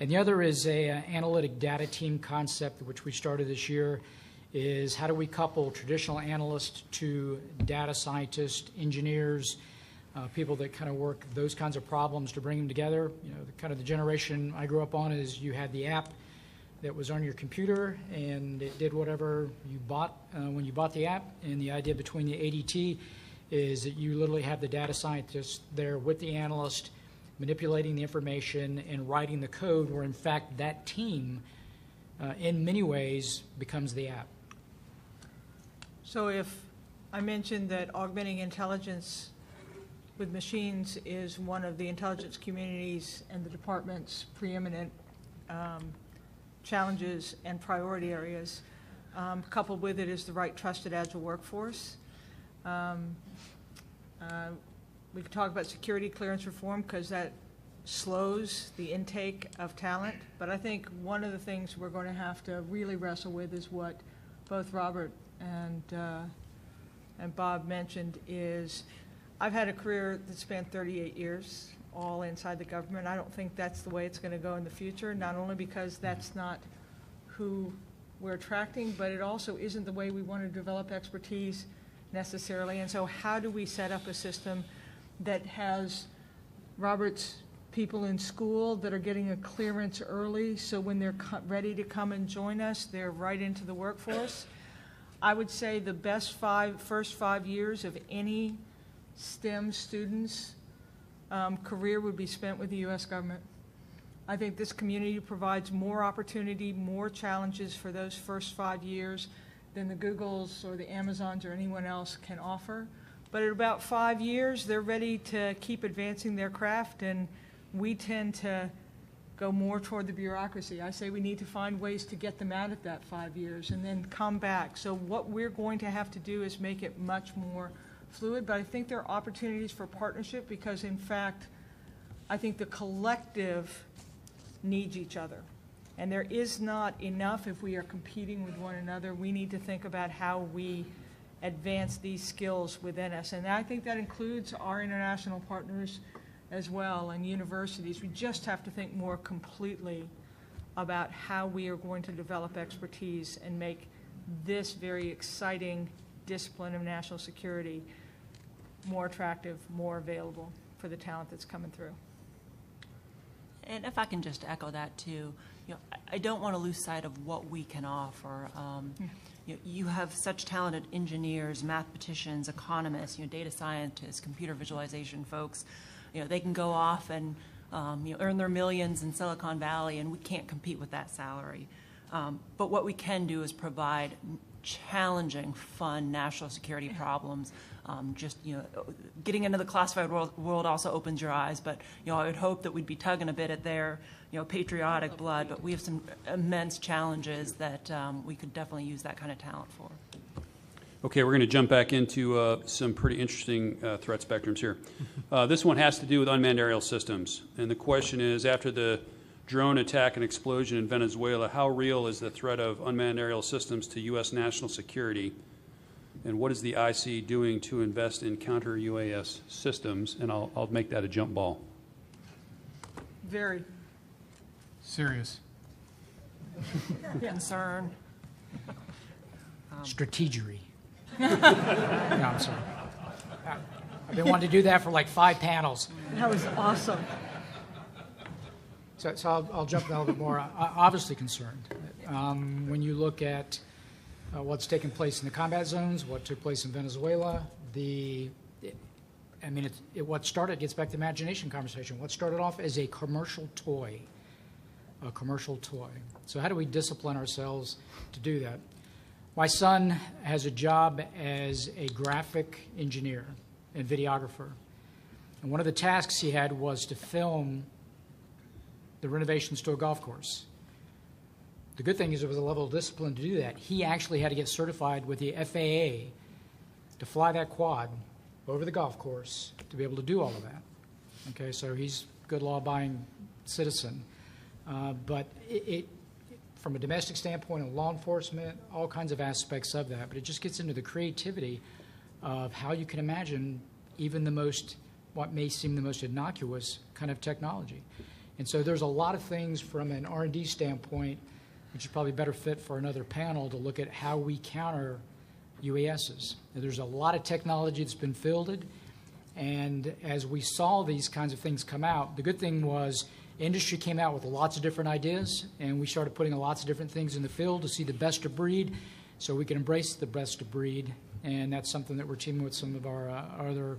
F: And the other is a analytic data team concept, which we started this year, is how do we couple traditional analysts to data scientists, engineers, people that kind of work those kinds of problems to bring them together. You know, kind of the generation I grew up on is you had the app that was on your computer and it did whatever you bought when you bought the app. And the idea between the ADT is that you literally have the data scientist there with the analyst manipulating the information and writing the code, where in fact that team in many ways becomes the app.
C: So if I mentioned that augmenting intelligence with machines is one of the intelligence communities and the department's preeminent challenges and priority areas, coupled with it is the right trusted agile workforce. We could talk about security clearance reform because that slows the intake of talent, but I think one of the things we're going to have to really wrestle with is what both Robert and Bob mentioned is I've had a career that spanned 38 years, all inside the government. I don't think that's the way it's going to go in the future, not only because that's not who we're attracting, but it also isn't the way we want to develop expertise necessarily. And so how do we set up a system that has Robert's people in school that are getting a clearance early, so when they're ready to come and join us, they're right into the workforce? I would say the best first 5 years of any STEM student's career would be spent with the U.S. government. I think this community provides more opportunity, more challenges for those first 5 years than the Googles or the Amazons or anyone else can offer. But at about 5 years, they're ready to keep advancing their craft, and we tend to go more toward the bureaucracy. I say we need to find ways to get them out at that 5 years and then come back. So what we're going to have to do is make it much more fluid, but I think there are opportunities for partnership because, in fact, I think the collective needs each other. And there is not enough if we are competing with one another. We need to think about how we advance these skills within us. And I think that includes our international partners as well and universities. We just have to think more completely about how we are going to develop expertise and make this very exciting discipline of national security more attractive, more available for the talent that's coming through.
E: And if I can just echo that too, you know, I don't want to lose sight of what we can offer. You have such talented engineers, mathematicians, economists, data scientists, computer visualization folks. They can go off and earn their millions in Silicon Valley, and we can't compete with that salary. But what we can do is provide challenging, fun national security problems. Getting into the classified world also opens your eyes, but I would hope that we'd be tugging a bit at their patriotic blood, but we have some immense challenges that we could definitely use that kind of talent for.
B: Okay, we're going to jump back into some pretty interesting threat spectrums here. This one has to do with unmanned aerial systems. And the question is, after the drone attack and explosion in Venezuela, how real is the threat of unmanned aerial systems to U.S. national security? And what is the IC doing to invest in counter-UAS systems? And I'll make that a jump ball.
C: Very.
D: Serious.
E: Concern.
F: Strategery. No, I'm sorry. I've been wanting to do that for like 5 panels.
C: That was awesome.
F: So I'll jump in a little bit more. Obviously concerned. When you look at what's taken place in the combat zones, what took place in Venezuela, what started, gets back to the imagination conversation. What started off as a commercial toy. So how do we discipline ourselves to do that? My son has a job as a graphic engineer and videographer. And one of the tasks he had was to film the renovations to a golf course. The good thing is there was a level of discipline to do that. He actually had to get certified with the FAA to fly that quad over the golf course to be able to do all of that. Okay, so he's a good law-abiding citizen. But from a domestic standpoint and law enforcement, all kinds of aspects of that, but it just gets into the creativity of how you can imagine even what may seem the most innocuous kind of technology. And so there's a lot of things from an R&D standpoint, which is probably better fit for another panel to look at how we counter UASs. And there's a lot of technology that's been fielded, and as we saw these kinds of things come out, the good thing was industry came out with lots of different ideas, and we started putting lots of different things in the field to see the best of breed, so we can embrace the best of breed, and that's something that we're teaming with some of our other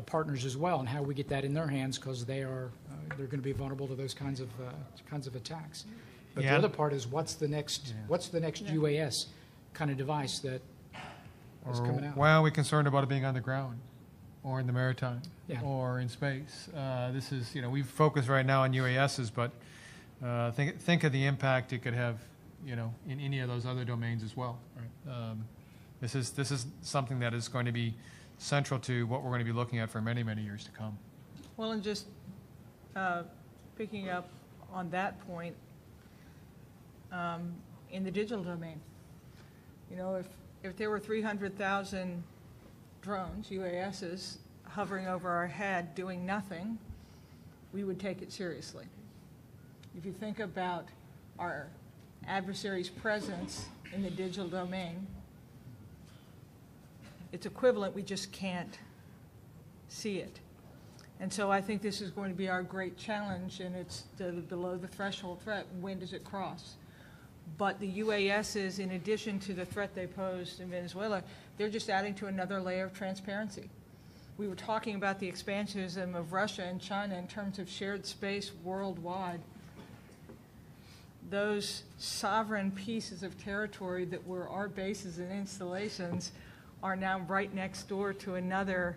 F: partners as well, and how we get that in their hands, because they're going to be vulnerable to those kinds of attacks. But
D: Yeah.
F: the other part is what's the next UAS kind of device that is coming out?
D: Why are we concerned about it being on the ground or in the maritime
F: Yeah.
D: or in space? This is, we focus right now on UASs, but think of the impact it could have, in any of those other domains as well. Right? This is something that is going to be central to what we're going to be looking at for many, many years to come.
C: Well, and just picking up on that point, in the digital domain, if there were 300,000 drones, UASs, hovering over our head doing nothing, we would take it seriously. If you think about our adversary's presence in the digital domain, it's equivalent, we just can't see it. And so I think this is going to be our great challenge, and it's below the threshold threat. When does it cross? But the UASs, in addition to the threat they posed in Venezuela, they're just adding to another layer of transparency. We were talking about the expansionism of Russia and China in terms of shared space worldwide. Those sovereign pieces of territory that were our bases and installations are now right next door to another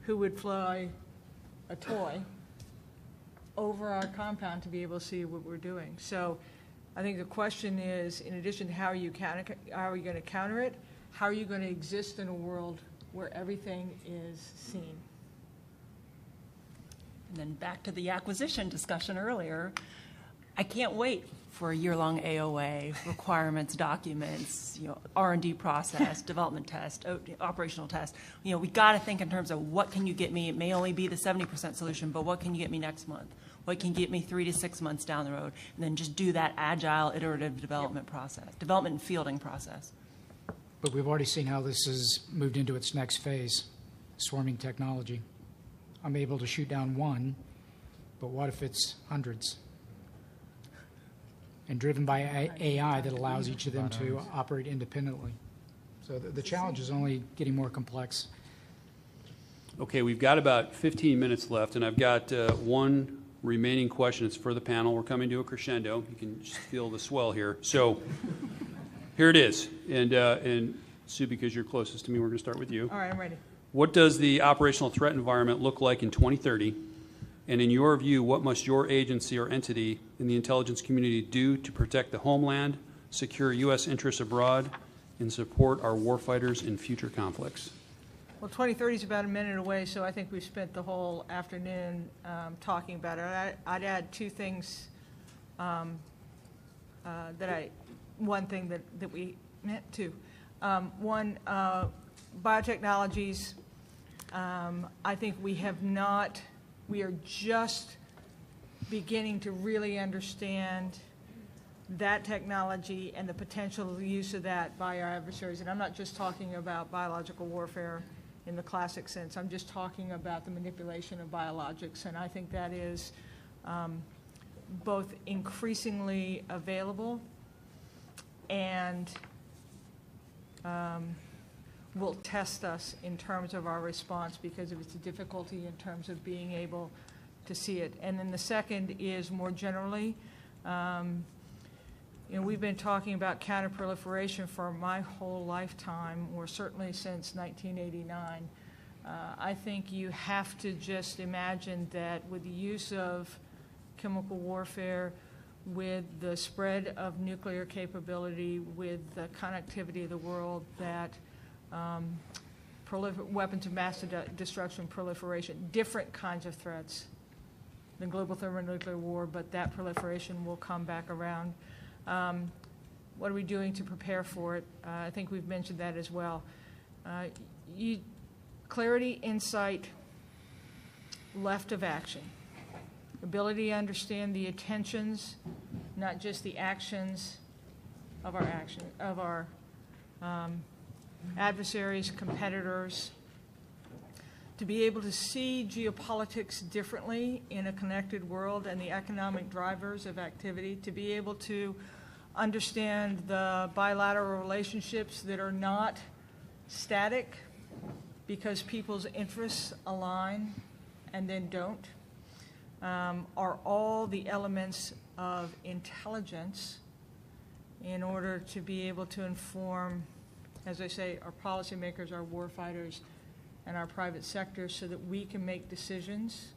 C: who would fly a toy over our compound to be able to see what we're doing. So I think the question is, in addition to how are you going to counter it, how are you going to exist in a world where everything is seen?
E: And then back to the acquisition discussion earlier, I can't wait for a year-long AOA, requirements, documents, R&D process, development test, operational test. We got to think in terms of what can you get me. It may only be the 70% solution, but what can you get me next month? What can get me 3 to 6 months down the road? And then just do that agile, iterative development process, development and fielding process.
F: But we've already seen how this has moved into its next phase, swarming technology. I'm able to shoot down one, but what if it's hundreds? And driven by AI that allows each of them to operate independently. So the challenge is only getting more complex.
B: Okay, we've got about 15 minutes left, and I've got one remaining question. It's for the panel. We're coming to a crescendo. You can just feel the swell here. So here it is. And Sue, because you're closest to me, we're going to start with you.
C: All right, I'm ready.
B: What does the operational threat environment look like in 2030? And in your view, what must your agency or entity in the intelligence community do to protect the homeland, secure U.S. interests abroad, and support our warfighters in future conflicts?
C: Well, 2030 is about a minute away, so I think we've spent the whole afternoon talking about it. I'd add two things one thing that we meant to. One, biotechnologies, I think we are just beginning to really understand that technology and the potential use of that by our adversaries. And I'm not just talking about biological warfare in the classic sense. I'm just talking about the manipulation of biologics. And I think that is both increasingly available and will test us in terms of our response because of its difficulty in terms of being able to see it. And then the second is more generally, we've been talking about counterproliferation for my whole lifetime, or certainly since 1989. I think you have to just imagine that with the use of chemical warfare, with the spread of nuclear capability, with the connectivity of the world, that weapons of mass destruction proliferation, different kinds of threats than global thermonuclear war, but that proliferation will come back around. What are we doing to prepare for it? I think we've mentioned that as well. Clarity, insight, left of action. Ability to understand the intentions, not just the actions of our adversaries, competitors. To be able to see geopolitics differently in a connected world and the economic drivers of activity. To be able to understand the bilateral relationships that are not static because people's interests align and then don't. Are all the elements of intelligence in order to be able to inform, as I say, our policymakers, our warfighters, and our private sector so that we can make decisions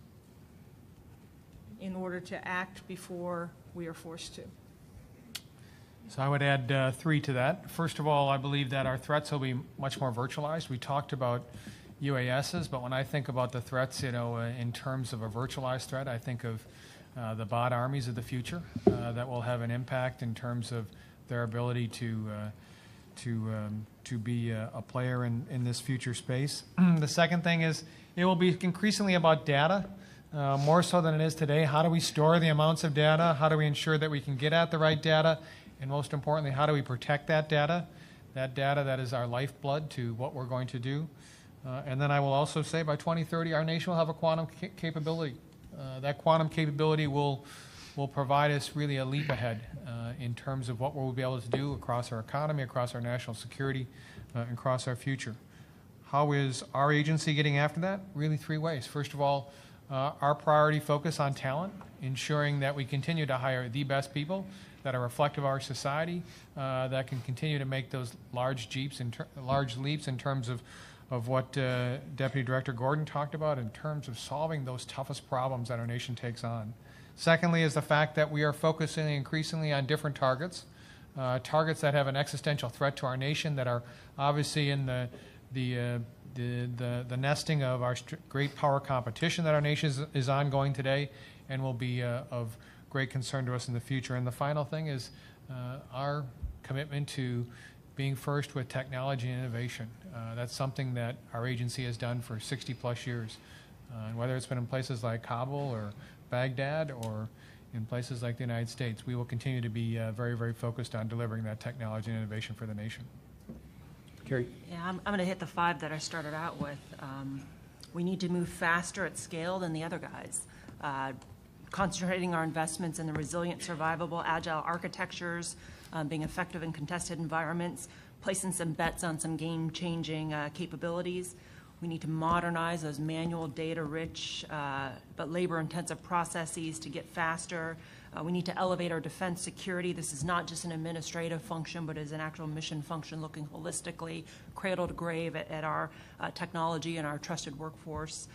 C: in order to act before we are forced to.
D: So I would add three to that. First of all, I believe that our threats will be much more virtualized. We talked about UASs, but when I think about the threats, in terms of a virtualized threat, I think of the bot armies of the future that will have an impact in terms of their ability to be a player in this future space. The second thing is it will be increasingly about data, more so than it is today. How do we store the amounts of data? How do we ensure that we can get at the right data? And most importantly, how do we protect that data that is our lifeblood to what we're going to do? And then I will also say by 2030, our nation will have a quantum capability. That quantum capability will provide us really a leap ahead in terms of what we'll be able to do across our economy, across our national security, and across our future. How is our agency getting after that? Really three ways. First of all, our priority focus on talent, ensuring that we continue to hire the best people that are reflective of our society, that can continue to make those large leaps in terms of what Deputy Director Gordon talked about in terms of solving those toughest problems that our nation takes on. Secondly is the fact that we are focusing increasingly on different targets, targets that have an existential threat to our nation, that are obviously in the nesting of our great power competition that our nation is ongoing today and will be of great concern to us in the future. And the final thing is our commitment to being first with technology and innovation. That's something that our agency has done for 60 plus years. And whether it's been in places like Kabul or Baghdad or in places like the United States, we will continue to be very, very focused on delivering that technology and innovation for the nation.
A: Carrie?
E: Yeah, I'm going to hit the five that I started out with. We need to move faster at scale than the other guys. Concentrating our investments in the resilient, survivable, agile architectures, being effective in contested environments, placing some bets on some game-changing capabilities. We need to modernize those manual, data-rich, but labor-intensive processes to get faster. We need to elevate our defense security. This is not just an administrative function, but is an actual mission function looking holistically, cradle to grave at our technology and our trusted workforce.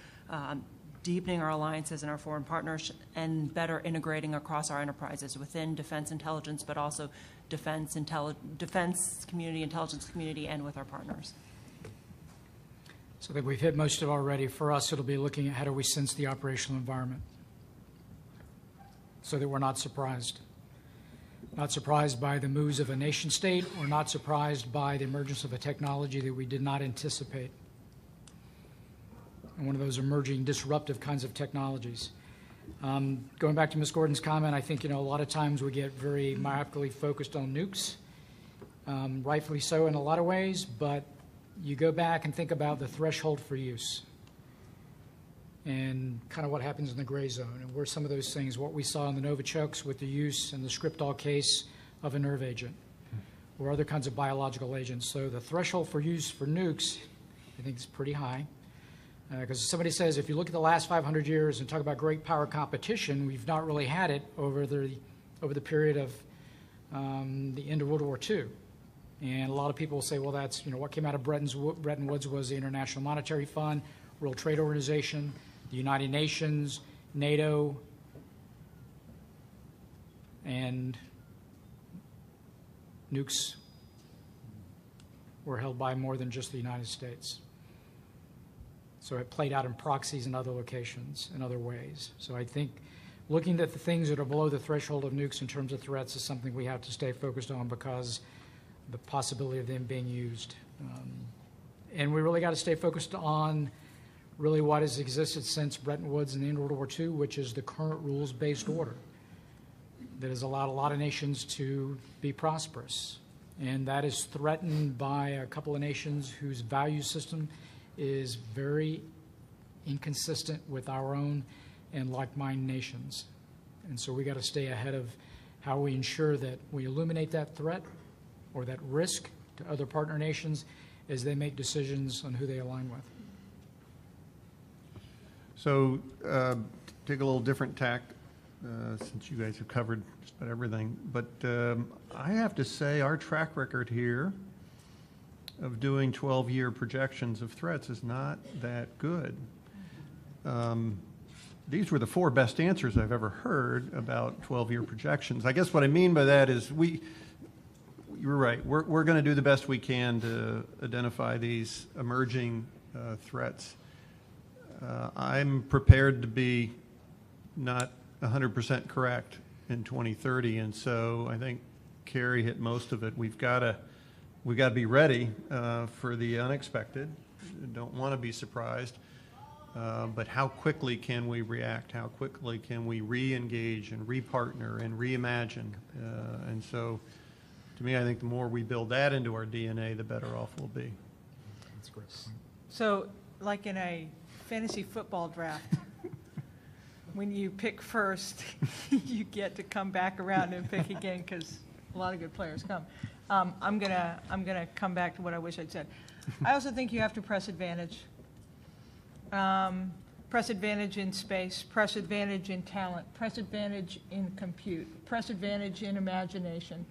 E: deepening our alliances and our foreign partners, and better integrating across our enterprises within defense intelligence, but also defense community, intelligence community, and with our partners.
F: So I think we've hit most of it already. For us, it'll be looking at how do we sense the operational environment so that we're not surprised. Not surprised by the moves of a nation state, or not surprised by the emergence of a technology that we did not anticipate. And one of those emerging disruptive kinds of technologies. Going back to Ms. Gordon's comment, I think, a lot of times we get very myopically focused on nukes, rightfully so in a lot of ways, but you go back and think about the threshold for use and kind of what happens in the gray zone, and where some of those things, what we saw in the Novichoks with the use and the Skripal case of a nerve agent, or other kinds of biological agents. So the threshold for use for nukes, I think, is pretty high. Because somebody says, if you look at the last 500 years and talk about great power competition, we've not really had it over the period of the end of World War II. And a lot of people will say, well, that's, what came out of Bretton Woods was the International Monetary Fund, World Trade Organization, the United Nations, NATO, and nukes were held by more than just the United States. So it played out in proxies in other locations, in other ways. So I think looking at the things that are below the threshold of nukes in terms of threats is something we have to stay focused on, because the possibility of them being used. And we really got to stay focused on really what has existed since Bretton Woods and the end of World War II, which is the current rules-based order that has allowed a lot of nations to be prosperous. And that is threatened by a couple of nations whose value system is very inconsistent with our own and like-minded nations. And so we got to stay ahead of how we ensure that we illuminate that threat or that risk to other partner nations as they make decisions on who they align with.
G: So take a little different tack, since you guys have covered just about everything. But I have to say our track record here of doing 12-year projections of threats is not that good. These were the 4 best answers I've ever heard about 12-year projections. I guess what I mean by that is you're right, we're going to do the best we can to identify these emerging threats. I'm prepared to be not 100% correct in 2030, and so I think Carrie hit most of it. We've got to be ready for the unexpected. Don't want to be surprised, but how quickly can we react? How quickly can we re-engage and re-partner and reimagine? And so, to me, I think the more we build that into our DNA, the better off we'll be.
F: That's great.
C: So, like in a fantasy football draft, when you pick first, you get to come back around and pick again, because a lot of good players come. I'm gonna come back to what I wish I'd said. I also think you have to press advantage. Press advantage in space, press advantage in talent, press advantage in compute, press advantage in imagination,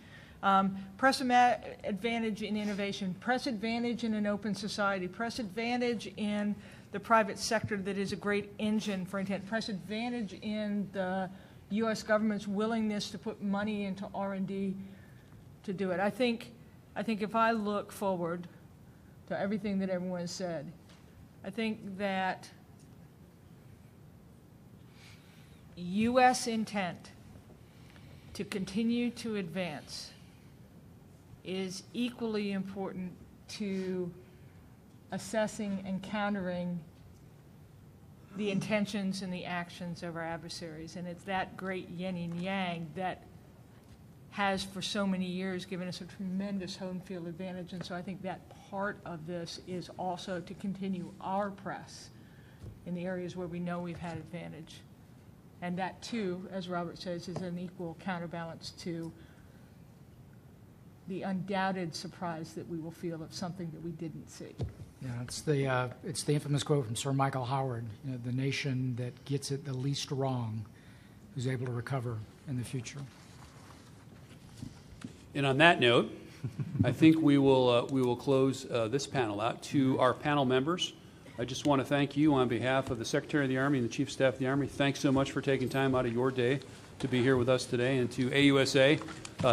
C: press advantage in innovation, press advantage in an open society, press advantage in the private sector that is a great engine for intent, press advantage in the U.S. government's willingness to put money into R&D to do it. I think if I look forward to everything that everyone has said, I think that U.S. intent to continue to advance is equally important to assessing and countering the intentions and the actions of our adversaries. And it's that great yin and yang that has for so many years given us a tremendous home field advantage. And so I think that part of this is also to continue our press in the areas where we know we've had advantage. And that too, as Robert says, is an equal counterbalance to the undoubted surprise that we will feel of something that we didn't see.
F: Yeah, it's the infamous quote from Sir Michael Howard, the nation that gets it the least wrong who's able to recover in the future.
B: And on that note, I think we will close this panel out. To our panel members, I just want to thank you on behalf of the Secretary of the Army and the Chief of Staff of the Army. Thanks so much for taking time out of your day to be here with us today. And to AUSA,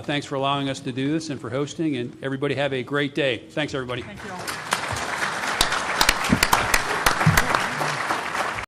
B: thanks for allowing us to do this and for hosting. And everybody have a great day. Thanks, everybody.
C: Thank you all.